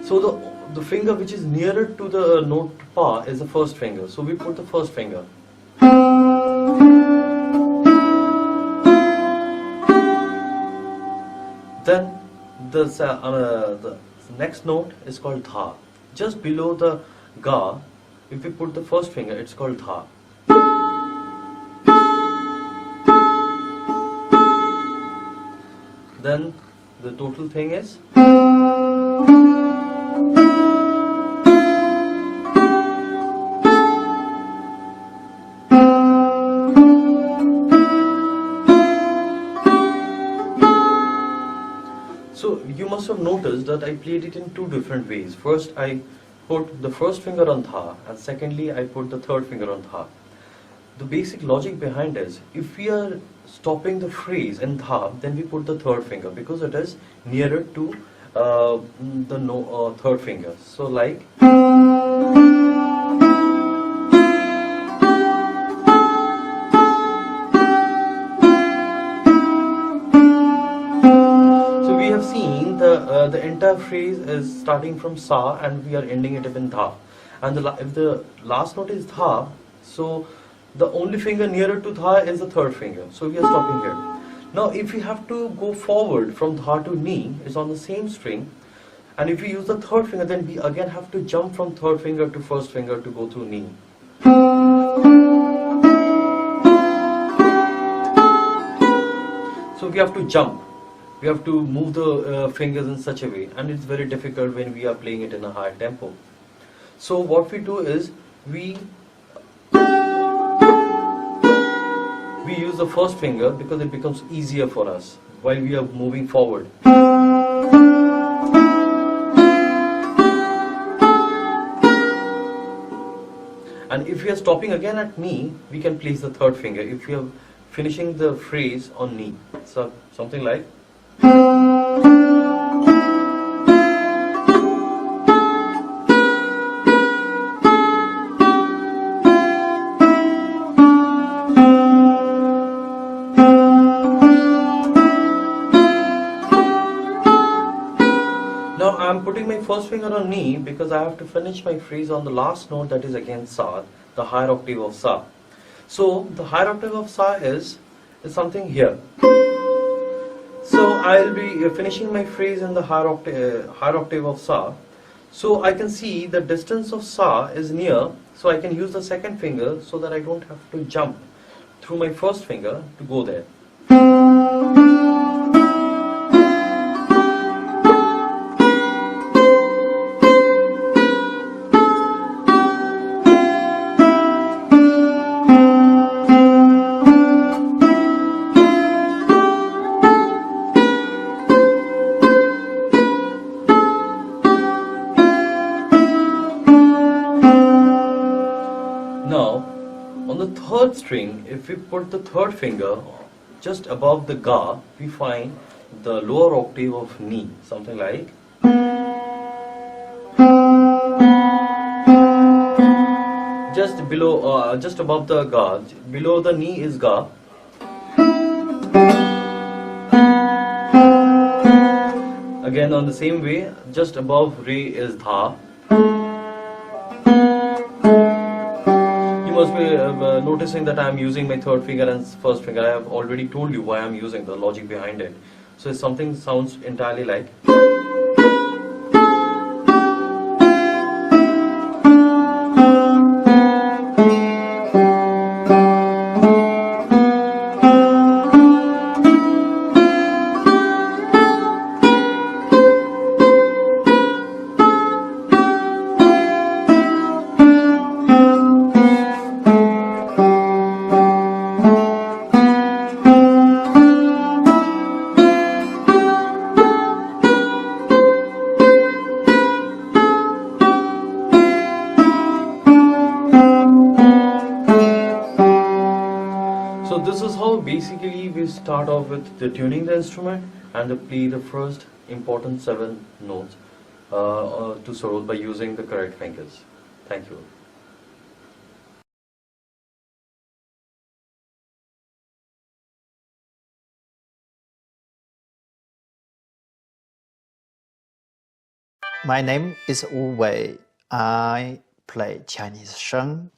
S13: So the finger which is nearer to the note pa is the first finger. So we put the first finger. Then the next note is called tha. Just below the ga, if we put the first finger, it's called tha. Then the total thing is so you must have noticed that I played it in two different ways. First I put the first finger on tha, and secondly I put the third finger on tha. The basic logic behind is, if we are stopping the phrase in tha, then we put the third finger because it is nearer to the third finger. So like the entire phrase is starting from sa and we are ending it in tha, and if the last note is tha, so the only finger nearer to tha is the third finger, so we are stopping here. Now if we have to go forward from tha to ni, it's on the same string, and if we use the third finger, then we again have to jump from third finger to first finger to go through ni. So we have to jump. We have to move the fingers in such a way, and it's very difficult when we are playing it in a high tempo. So what we do is we use the first finger because it becomes easier for us while we are moving forward. And if we are stopping again at ni, we can place the third finger if we are finishing the phrase on ni. So something like now I am putting my first finger on ni because I have to finish my phrase on the last note, that is again sa, the higher octave of sa. So the higher octave of sa is something here. So I will be finishing my phrase in the higher octave of sa. So I can see the distance of sa is near, so I can use the second finger so that I don't have to jump through my first finger to go there. Third string, if we put the third finger just above the ga, we find the lower octave of ni, something like just below, just above the ga, below the knee is ga. Again on the same way, just above re is dha. You must be noticing that I am using my third finger and first finger. I have already told you why I am using the logic behind it. So if something sounds entirely like. So this is how basically we start off with the tuning the instrument and play the first important 7 notes to sarod by using the correct fingers. Thank you.
S14: My name is Wu Wei. I play Chinese sheng.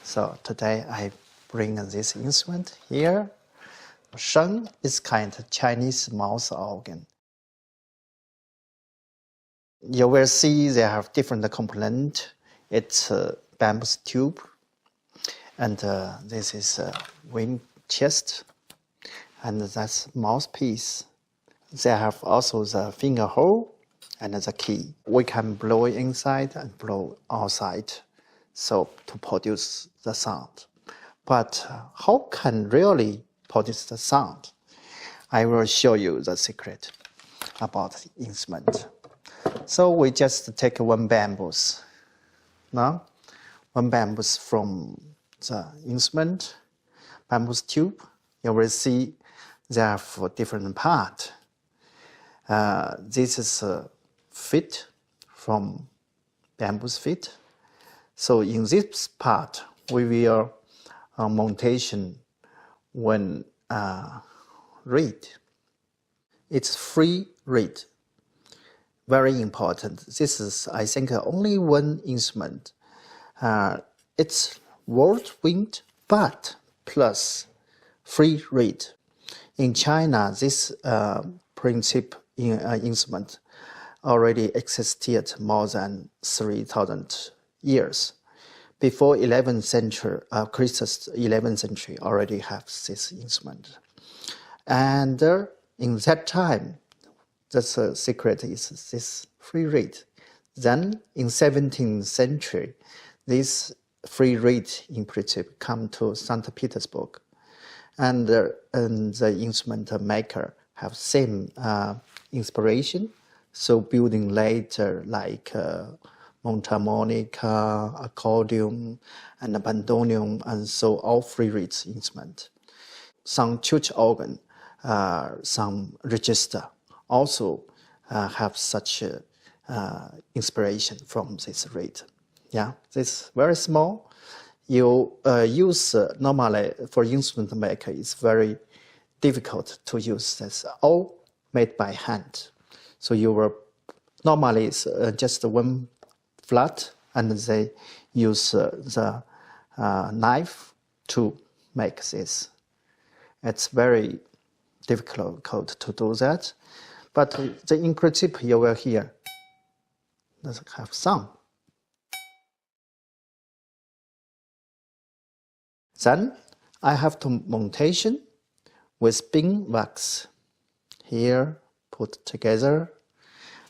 S14: So today I bring this instrument here. Sheng is kind of Chinese mouth organ. You will see they have different components. It's a bamboo tube, and this is a wing chest, and that's mouthpiece. They have also the finger hole and the key. We can blow inside and blow outside, so to produce the sound. But how can really produce the sound? I will show you the secret about the instrument. So we just take one bamboo. Now, one bamboo from the instrument, bamboo tube. You will see they have different parts. This is a feet from bamboo feet. So in this part, we will montation when reed. It's free reed. Very important. This is, I think, only one instrument. It's woodwind, but plus free reed. In China, this principle in instrument already existed more than 3,000 years. Before 11th century, Christus 11th century already have this instrument. And in that time, the secret is this free reed. Then in 17th century, this free reed in principle come to St. Petersburg. And the instrument maker have same inspiration. So building later like mundharmonica, accordion, and bandoneon, and so all free reed instrument. Some church organ, some register also have such inspiration from this reed. Yeah, this very small. You use normally for instrument maker, it's very difficult to use this. All made by hand. So you will normally it's just one flat, and they use the knife to make this. It's very difficult to do that, but in principle you will hear does have sound. Then I have to montation with bean wax here put together,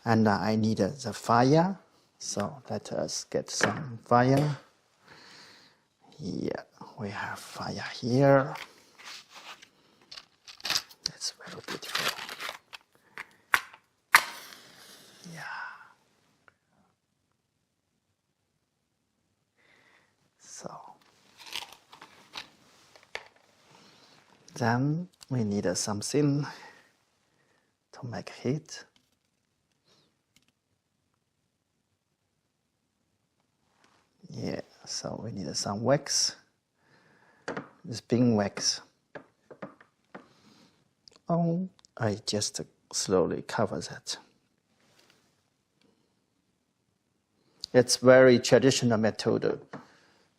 S14: and I need the fire. So let us get some fire. Yeah, we have fire here. That's very beautiful. Yeah. Then we need something to make heat. Yeah, so we need some wax. This bean wax. Oh, I just slowly cover that. It's very traditional method.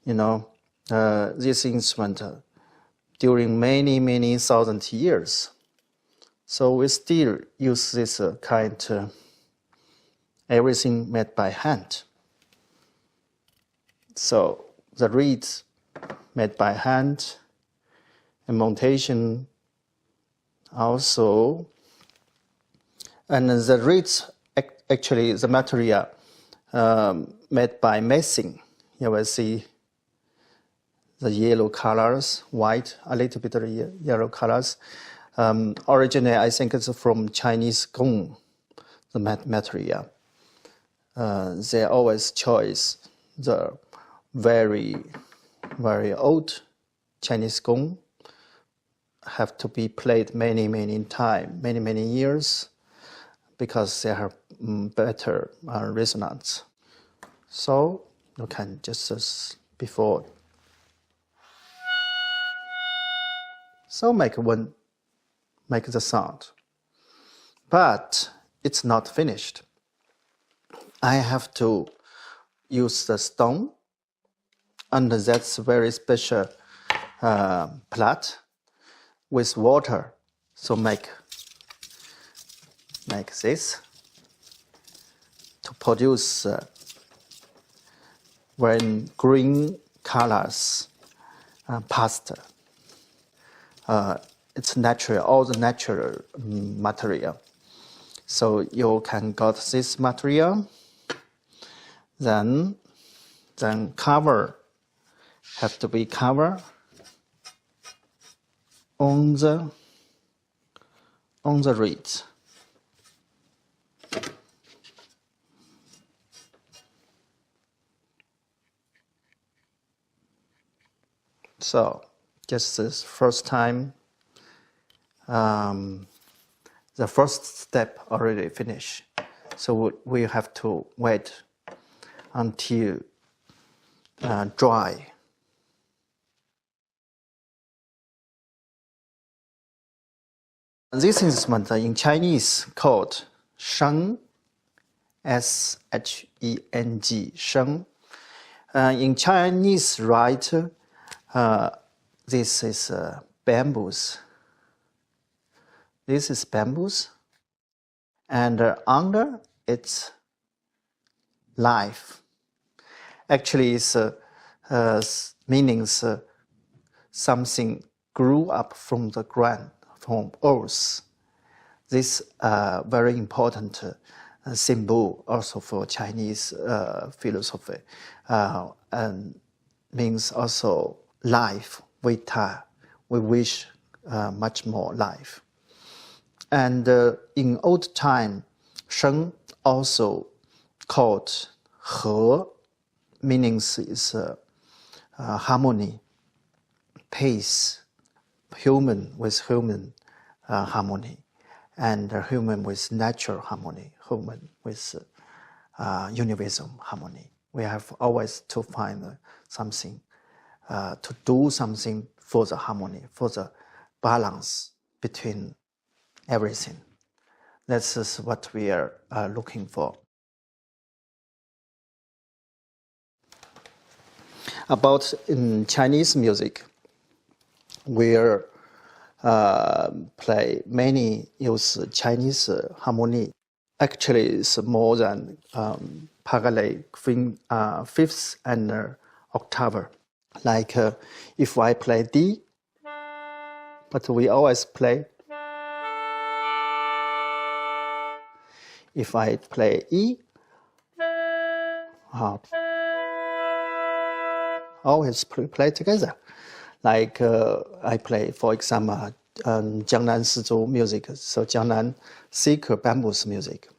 S14: You know, this instrument during many thousand years. So we still use this kind, everything made by hand. So the reeds made by hand, and montation also. And the reeds, actually the material made by messing. You will see the yellow colors, white, a little bit of yellow colors. Originally, I think it's from Chinese gong, the material. They always choose the very old Chinese gong, have to be played many years, because they have better resonance. So you can just before. So make the sound. But it's not finished. I have to use the stone, and that's very special plate with water. So make this to produce when green colors pasta. It's natural, all the natural material. So you can got this material, then cover, have to be covered on the reeds. So just this first time, the first step already finished. So we have to wait until dry. This instrument in Chinese called sheng, S-H-E-N-G, sheng. In Chinese, right, this is bamboos. This is bamboos, and under it's life. Actually, it's meanings something grew up from the ground, from earth. This very important symbol also for Chinese philosophy, and means also life, vita. We wish much more life. And in old time, sheng also called he, meanings is harmony, peace, human with human harmony, and human with natural harmony, human with universal harmony. We have always to find something, to do something for the harmony, for the balance between everything. This is what we are looking for. About in Chinese music, we play many use Chinese harmony. Actually, it's more than parallel fifths and octave. Like if I play D, but we always play. If I play E, always play together. Like I play, for example, Jiangnan Sizhu music, so Jiangnan Sikh bamboos music.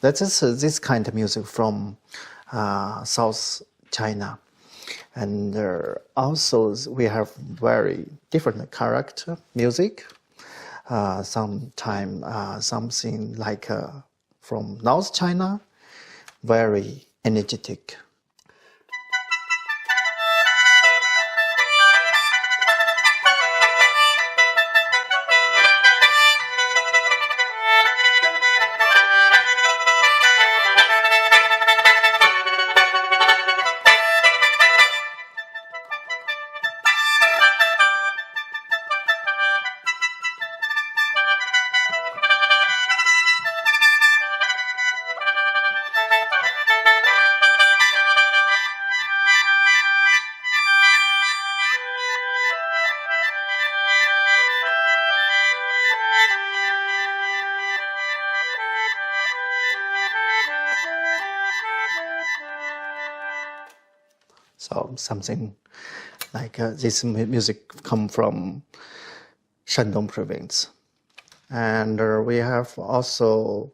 S14: That is this kind of music from South China. And also we have very different character music. Sometimes something like from North China, very energetic. So something like this music come from Shandong province. And we have also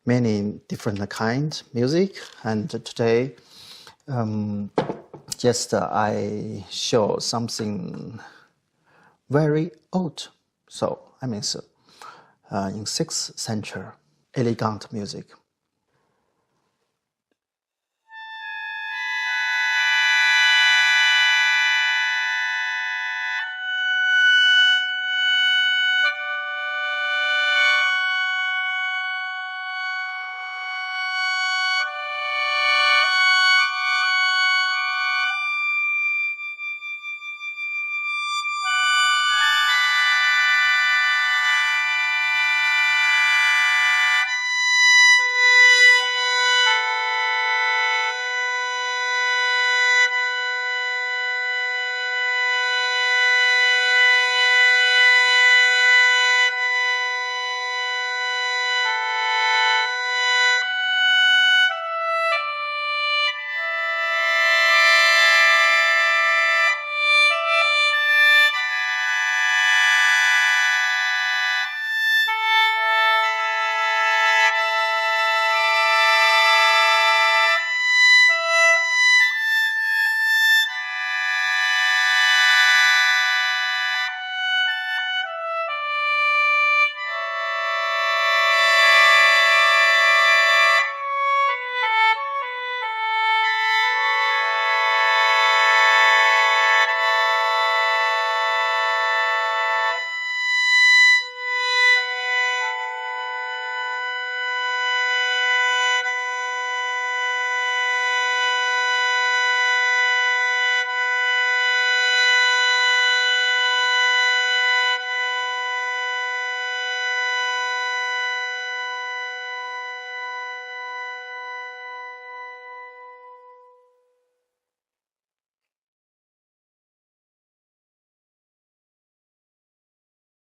S14: many different kind music. And today, just I show something very old. So I mean, in 6th century, elegant music.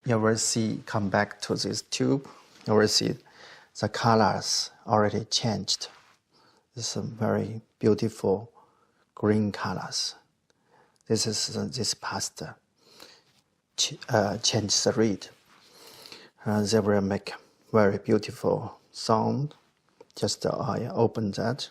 S14: You will see, come back to this tube, you will see the colors already changed. This is very beautiful green colors. This is this past change the reed. They will make very beautiful sound. Just I open that.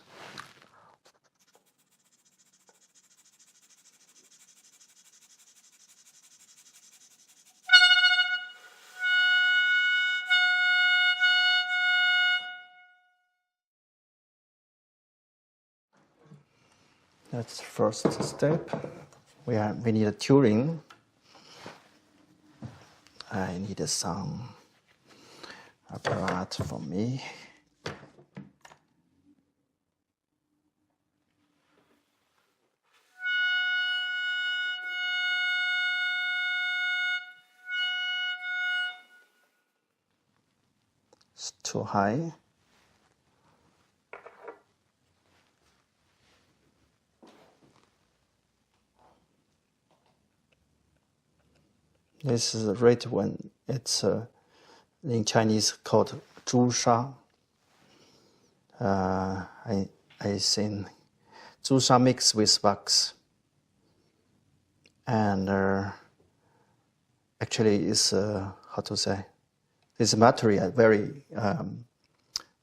S14: That's the first step. We need a tuning. I need some apparatus for me. It's too high. This is the red one. It's in Chinese called 朱砂. I think 朱砂mixed with wax, and actually is how to say, this material very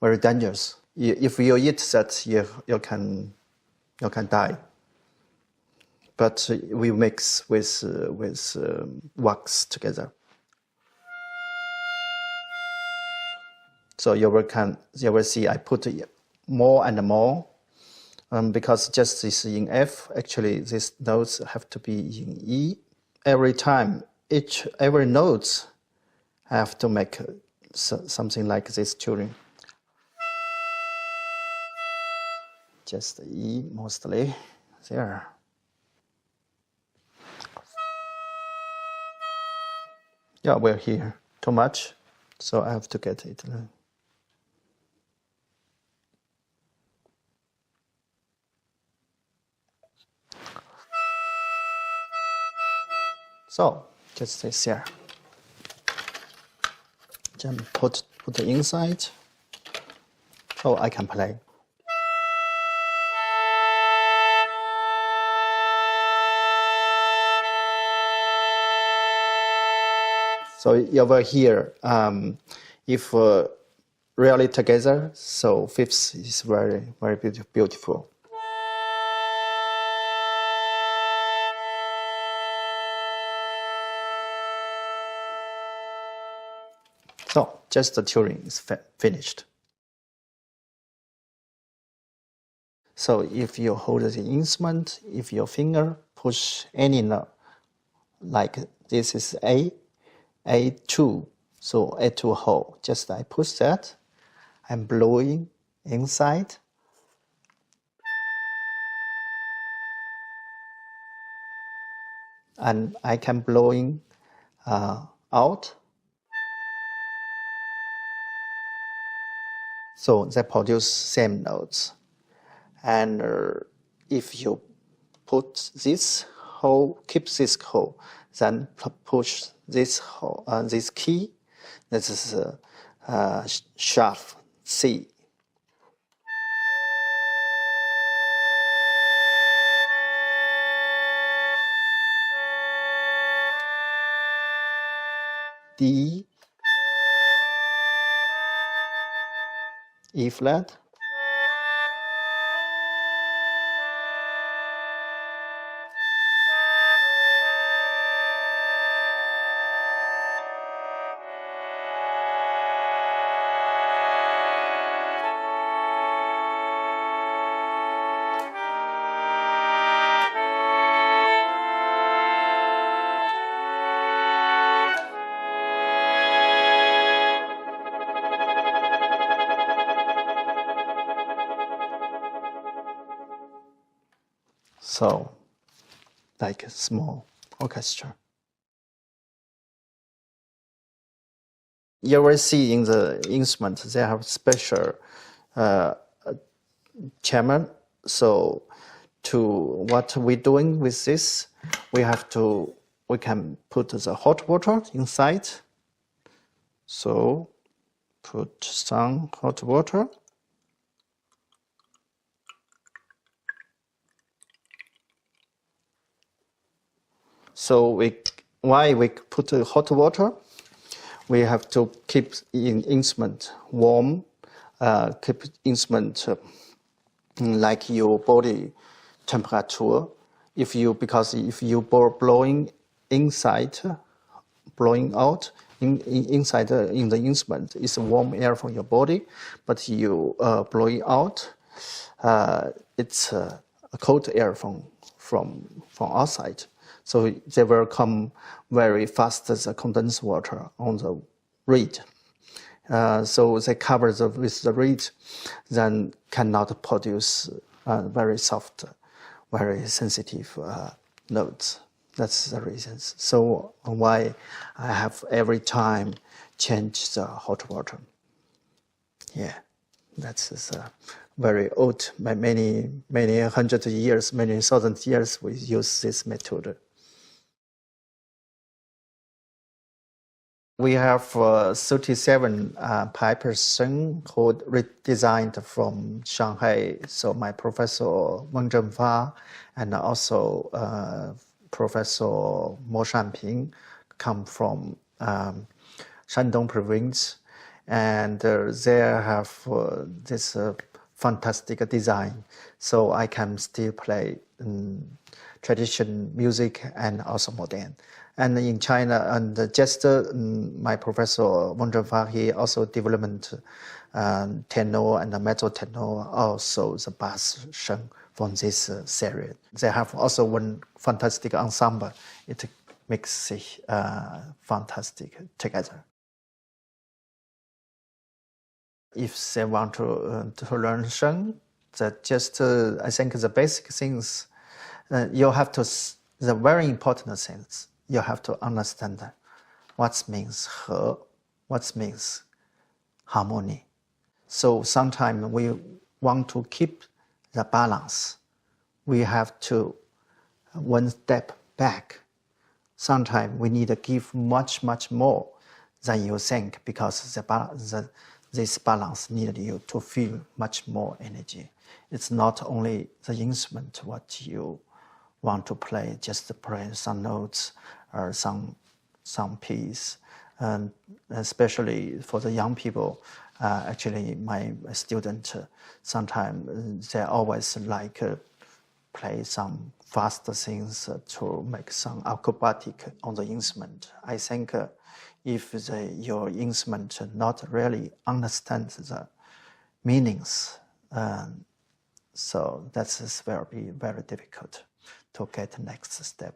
S14: very dangerous. If you eat that, you can die. But we mix with wax together. So you will see I put more and more because just this in F. Actually, these notes have to be in E. Every time, every note have to make something like this tuning. Just E mostly there. Yeah, we're here too much, so I have to get it. So just this here. Then put the inside, so I can play. So you will hear if really together, so fifths is very, very beautiful. So just the tuning is finished. So if you hold the instrument, if your finger push any note, like this is A2, so A2 hole, just I push that, I'm blowing inside. And I can blowing out. So they produce same notes. And if you put this hole, keep this hole, then push this hole, this key. This is sharp C. D, E flat, so like a small orchestra. You will see in the instrument they have special chamber. So to what we're doing with this, we can put the hot water inside. So put some hot water. So why we put hot water? We have to keep the instrument warm, keep instrument like your body temperature. Because if you blowing inside, blowing out inside in the instrument, it's warm air from your body, but you blowing out, it's a cold air from outside. So they will come very fast as a condensed water on the reed. So they cover with the reed, then cannot produce very soft, very sensitive notes. That's the reason. So why I have every time change the hot water. Yeah, that's very old. Many hundred years, many thousand years, we use this method. We have 37 pipes called redesigned from Shanghai. So my professor Weng Zhenfa and also Professor Mo Shanping come from Shandong province, and they have this fantastic design, so I can still play traditional music and also modern. And in China, and just my professor Wonderful, he also developed tenor and mezzo tenor, also the bass sheng from this series. They have also one fantastic ensemble. It makes it fantastic together. If they want to learn sheng, that just I think the basic things you have to. The very important things you have to understand what means he, what means harmony. So sometimes we want to keep the balance. We have to one step back. Sometimes we need to give much more than you think, because this balance needs you to feel much more energy. It's not only the instrument what you want to play, just to play some notes or some piece. And especially for the young people, actually my student sometimes they always like play some faster things to make some acrobatic on the instrument. I think if your instrument not really understands the meanings, so that's very, very difficult to get the next step.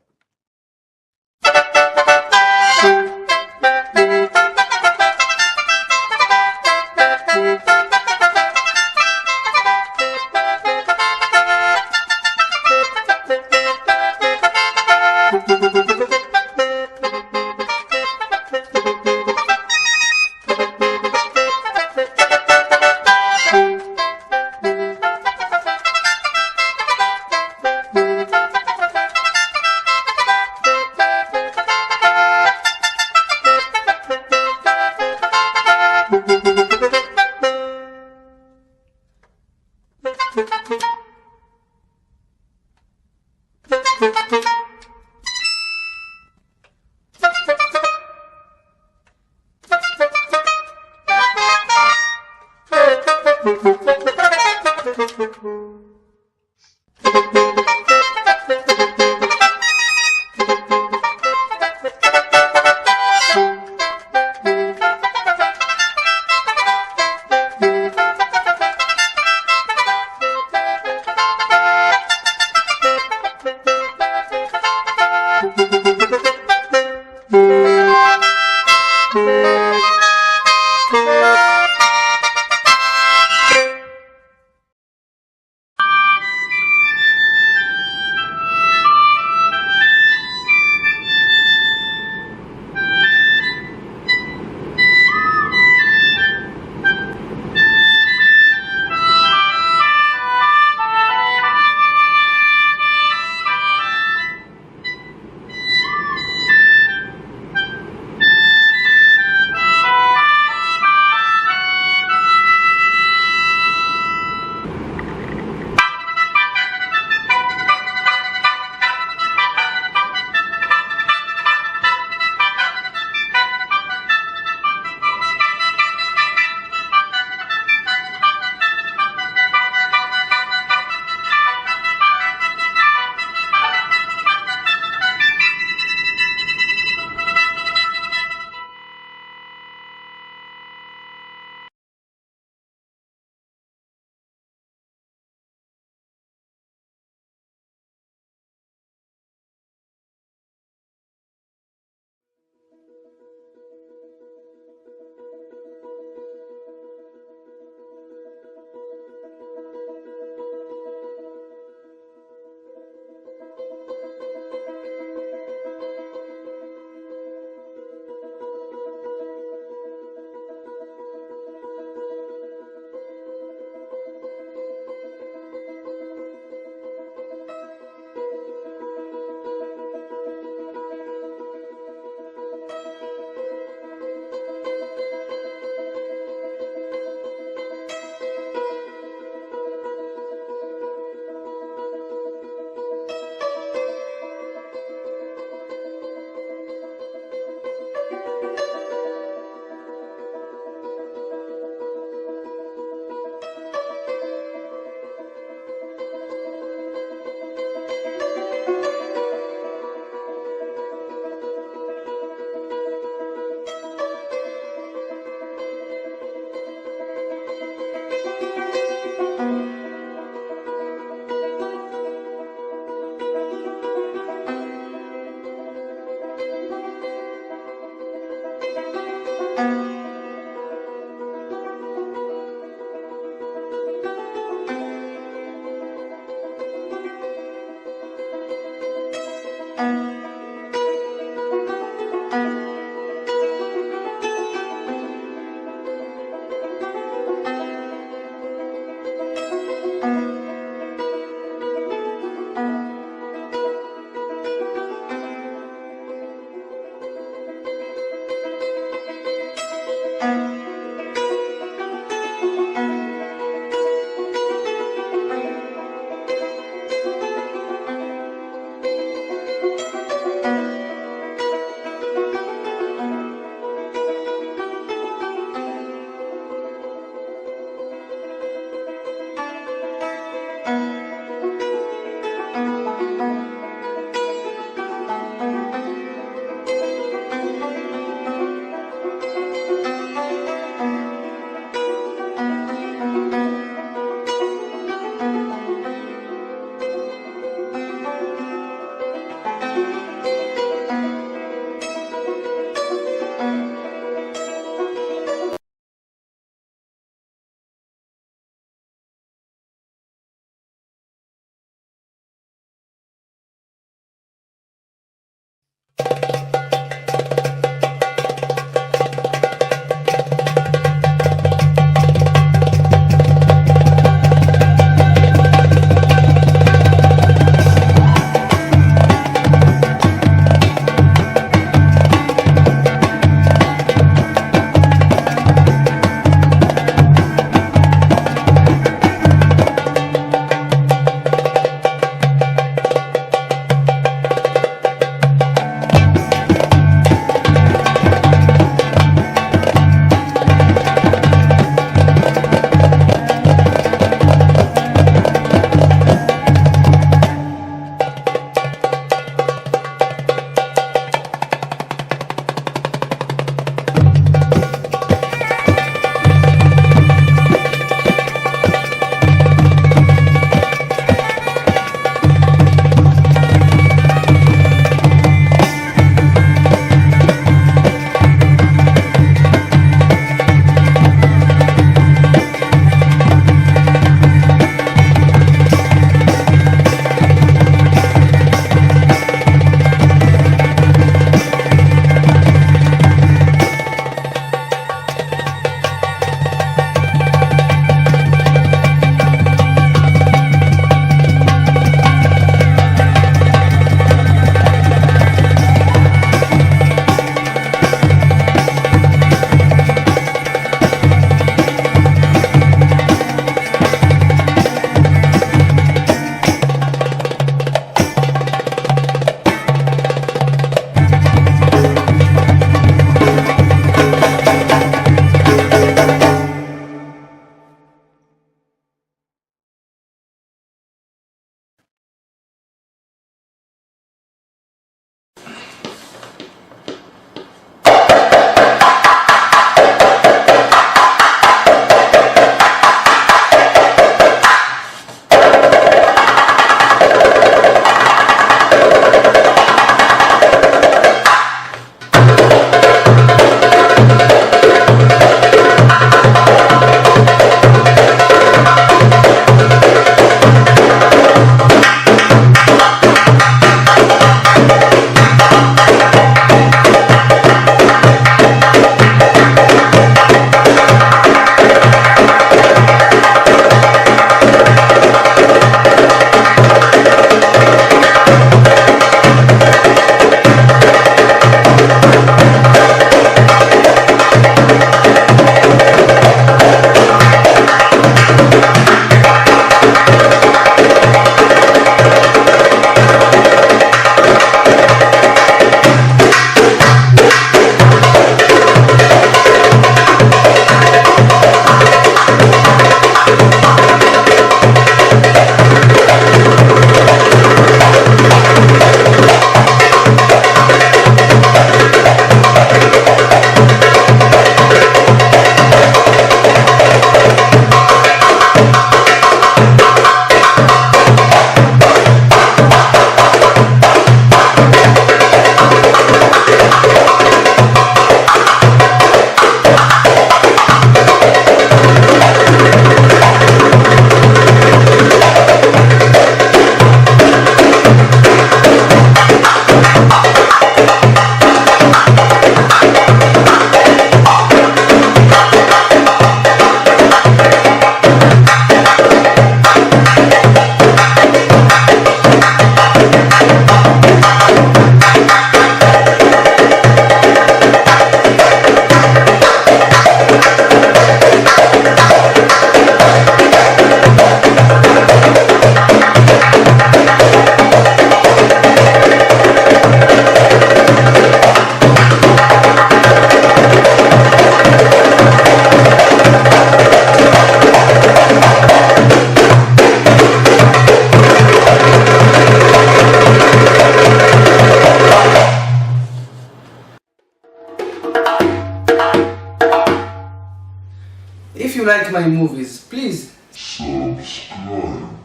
S15: like my movies, please
S16: subscribe.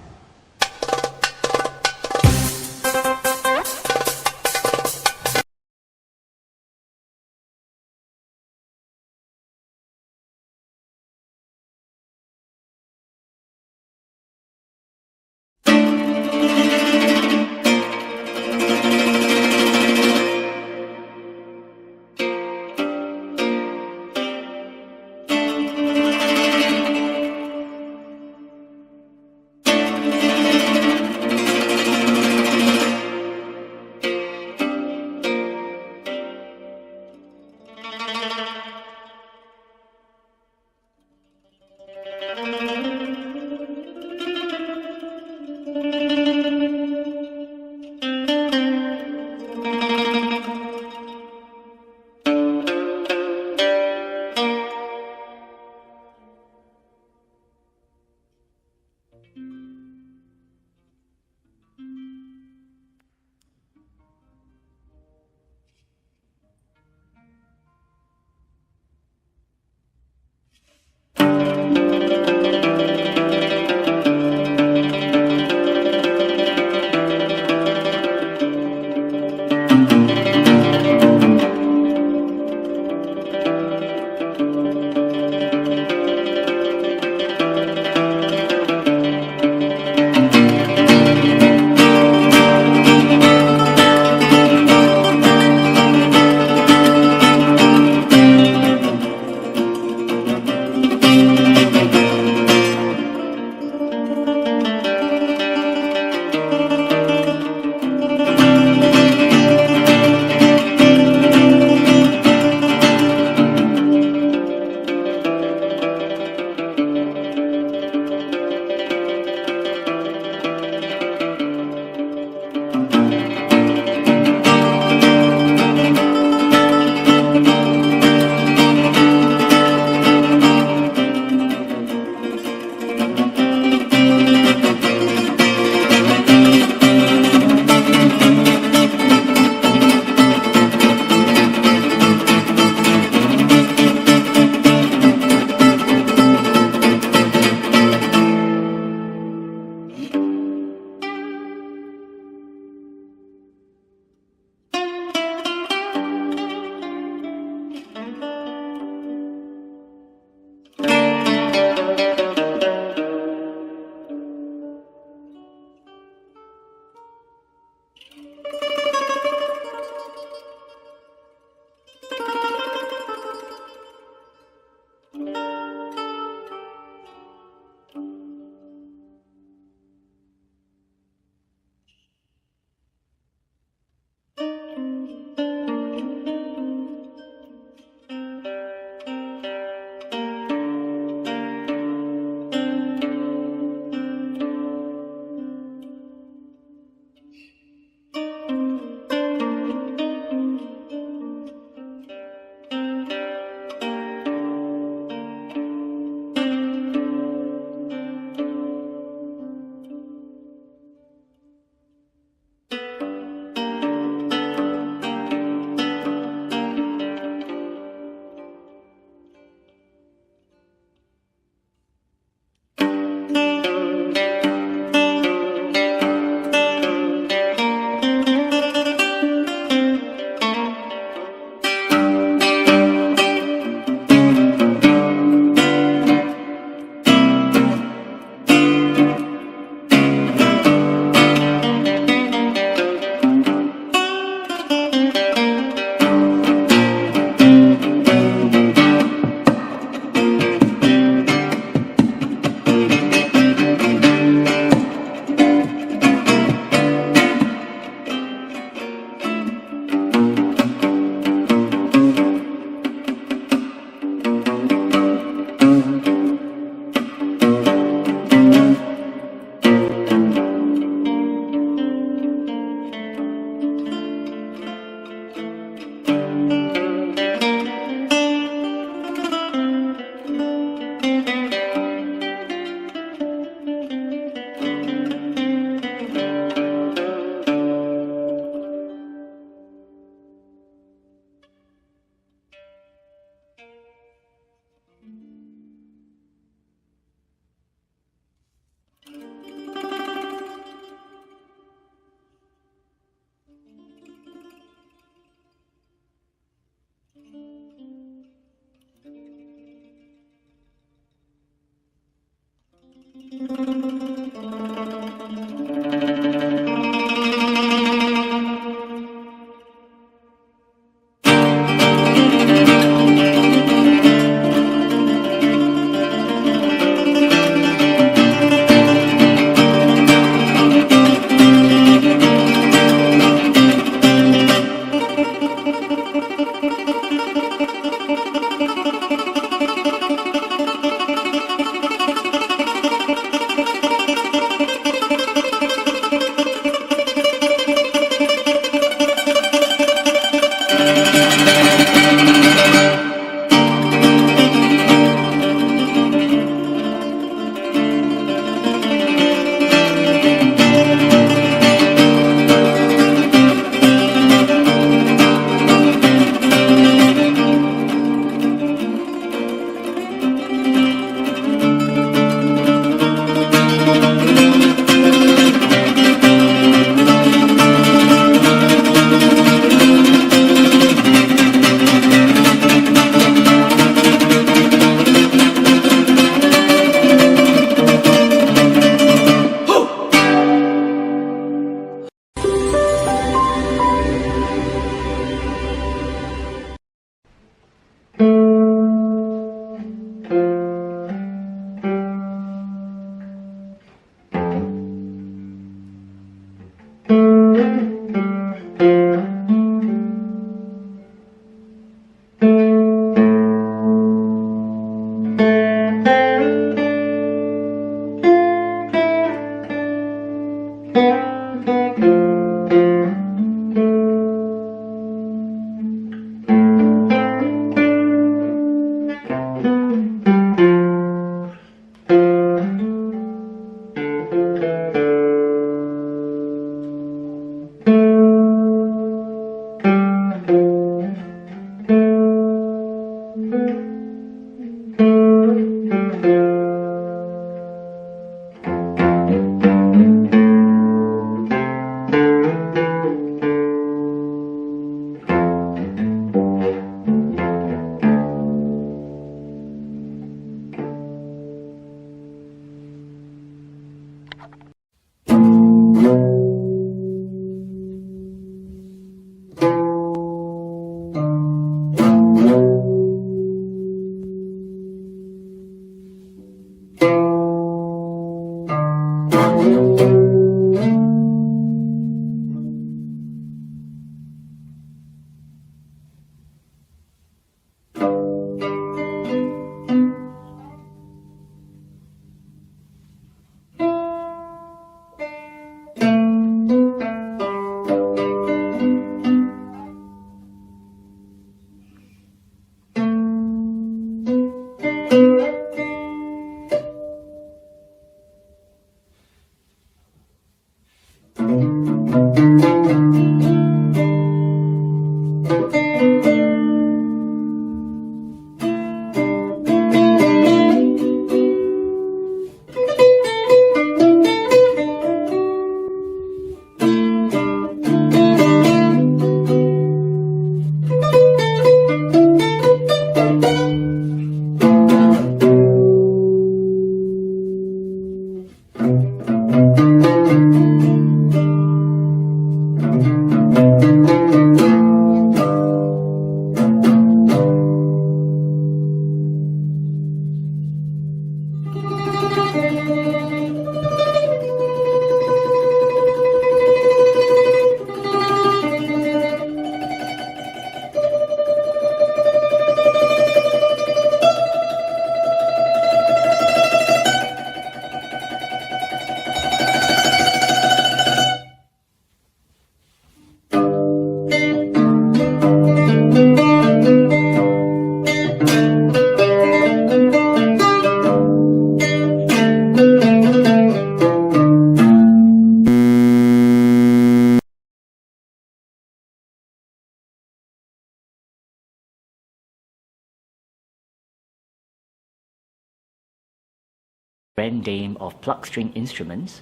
S17: Brand name of pluck string instruments,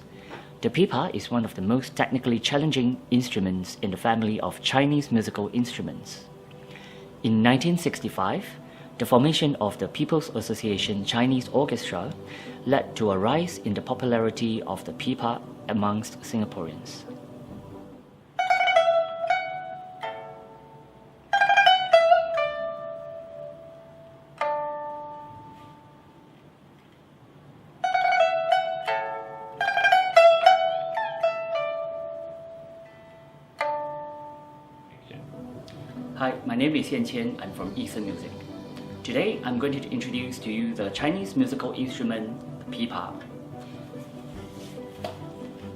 S17: the pipa is one of the most technically challenging instruments in the family of Chinese musical instruments. In 1965, the formation of the People's Association Chinese Orchestra led to a rise in the popularity of the pipa amongst Singaporeans. Hi, my name is Xian Qian. I'm from Eastern Music. Today, I'm going to introduce to you the Chinese musical instrument, the pipa.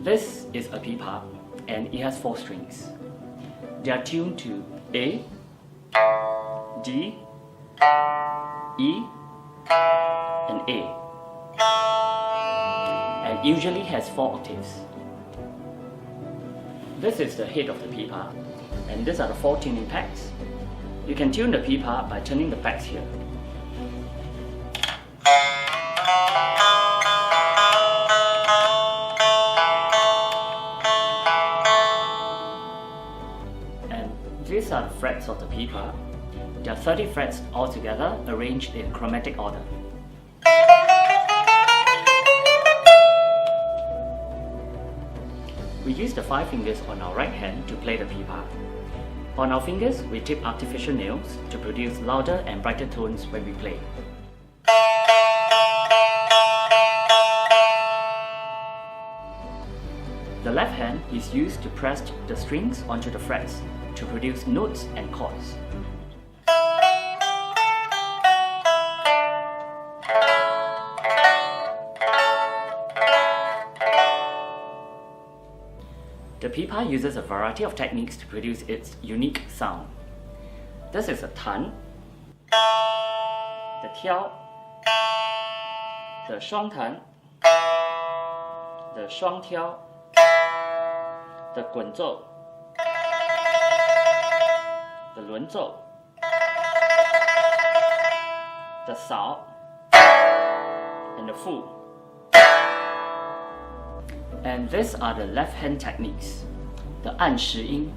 S17: This is a pipa, and it has 4 strings. They are tuned to A, D, E, and A, and usually has 4 octaves. This is the head of the pipa, and these are the 4 tuning pegs. You can tune the pipa by turning the pegs here. And these are the frets of the pipa. There are 30 frets altogether, arranged in chromatic order. We use the 5 fingers on our right hand to play the pipa. On our fingers, we tip artificial nails to produce louder and brighter tones when we play. The left hand is used to press the strings onto the frets to produce notes and chords. The pipa uses a variety of techniques to produce its unique sound. This is a tan, the tiao, the shuang tan, the shuang tiao, the guan zhou, the lun zhou, the sao, and the fu. And these are the left hand techniques, the 按时音、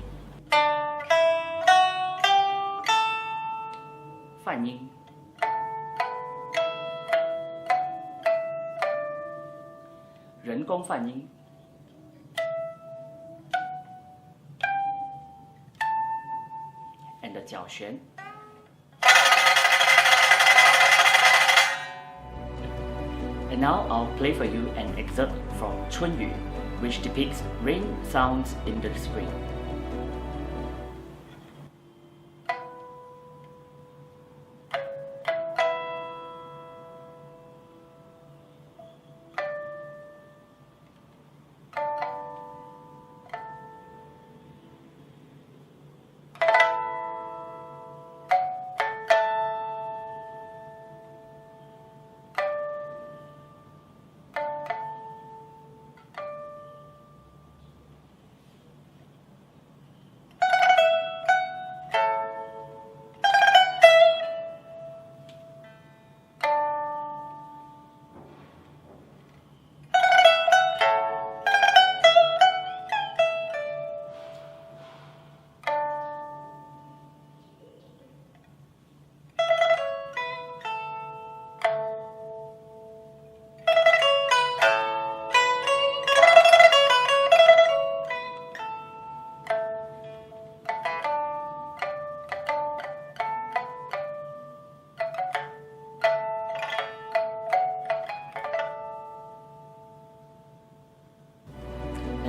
S17: 泛音、人工泛音、and the 绞弦。And now I'll play for you an excerpt from 春雨, which depicts rain sounds in the spring.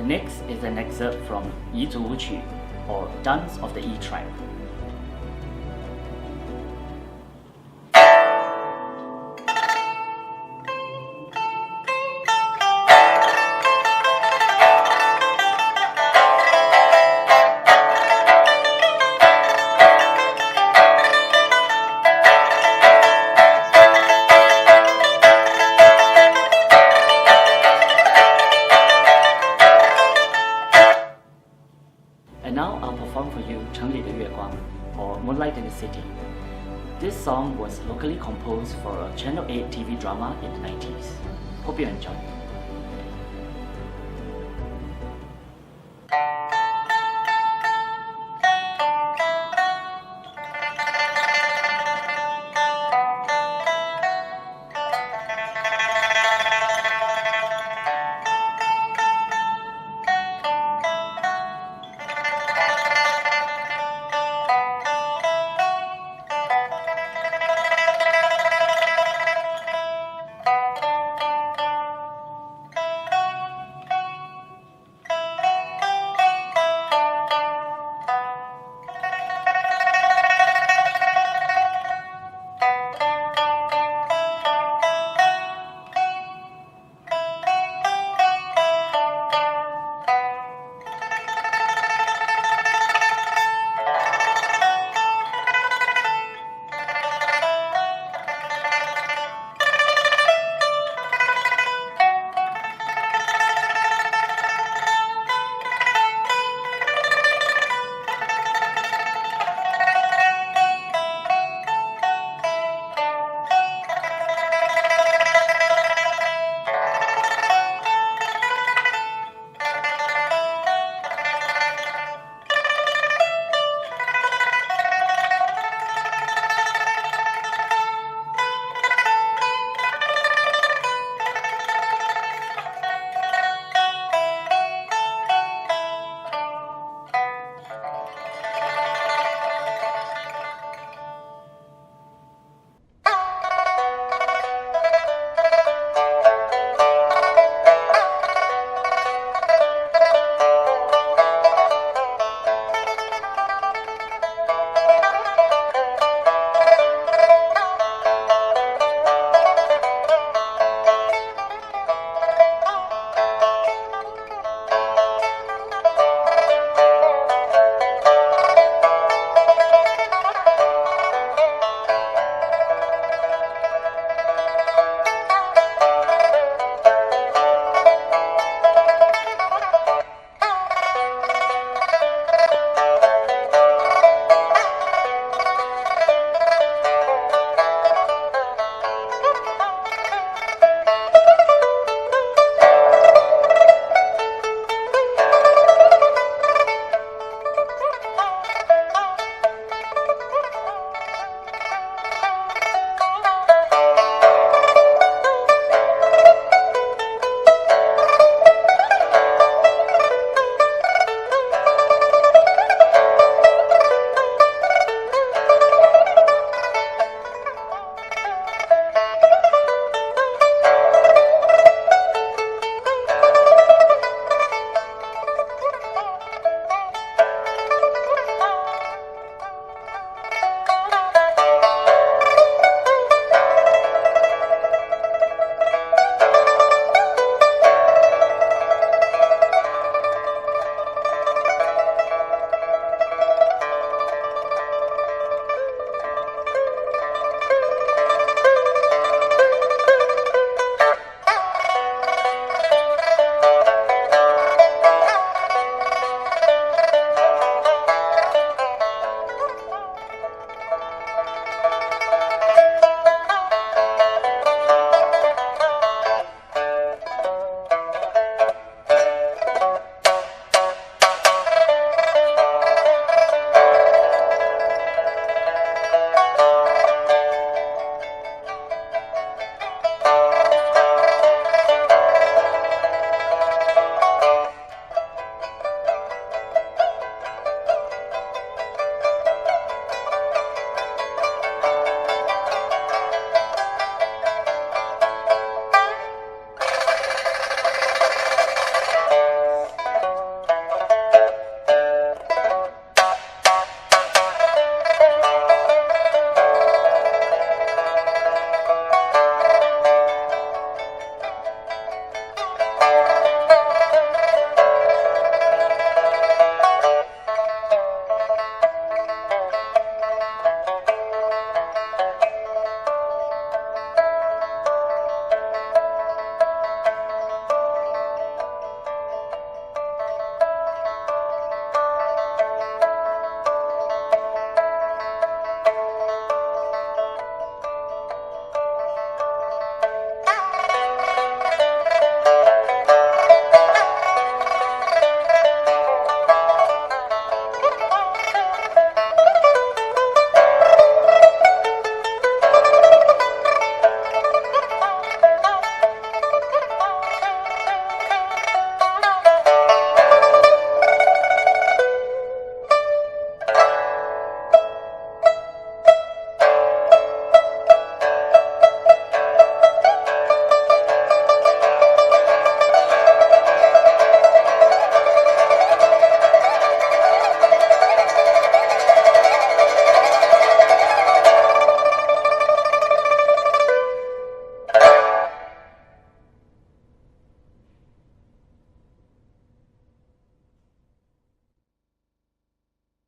S17: Next is an excerpt from 彝族舞曲, or Dance of the Yi Tribe. And now I'll perform for you 城里的月光, or Moonlight in the City. This song was locally composed for a Channel 8 TV drama in the 90s. Hope you enjoy.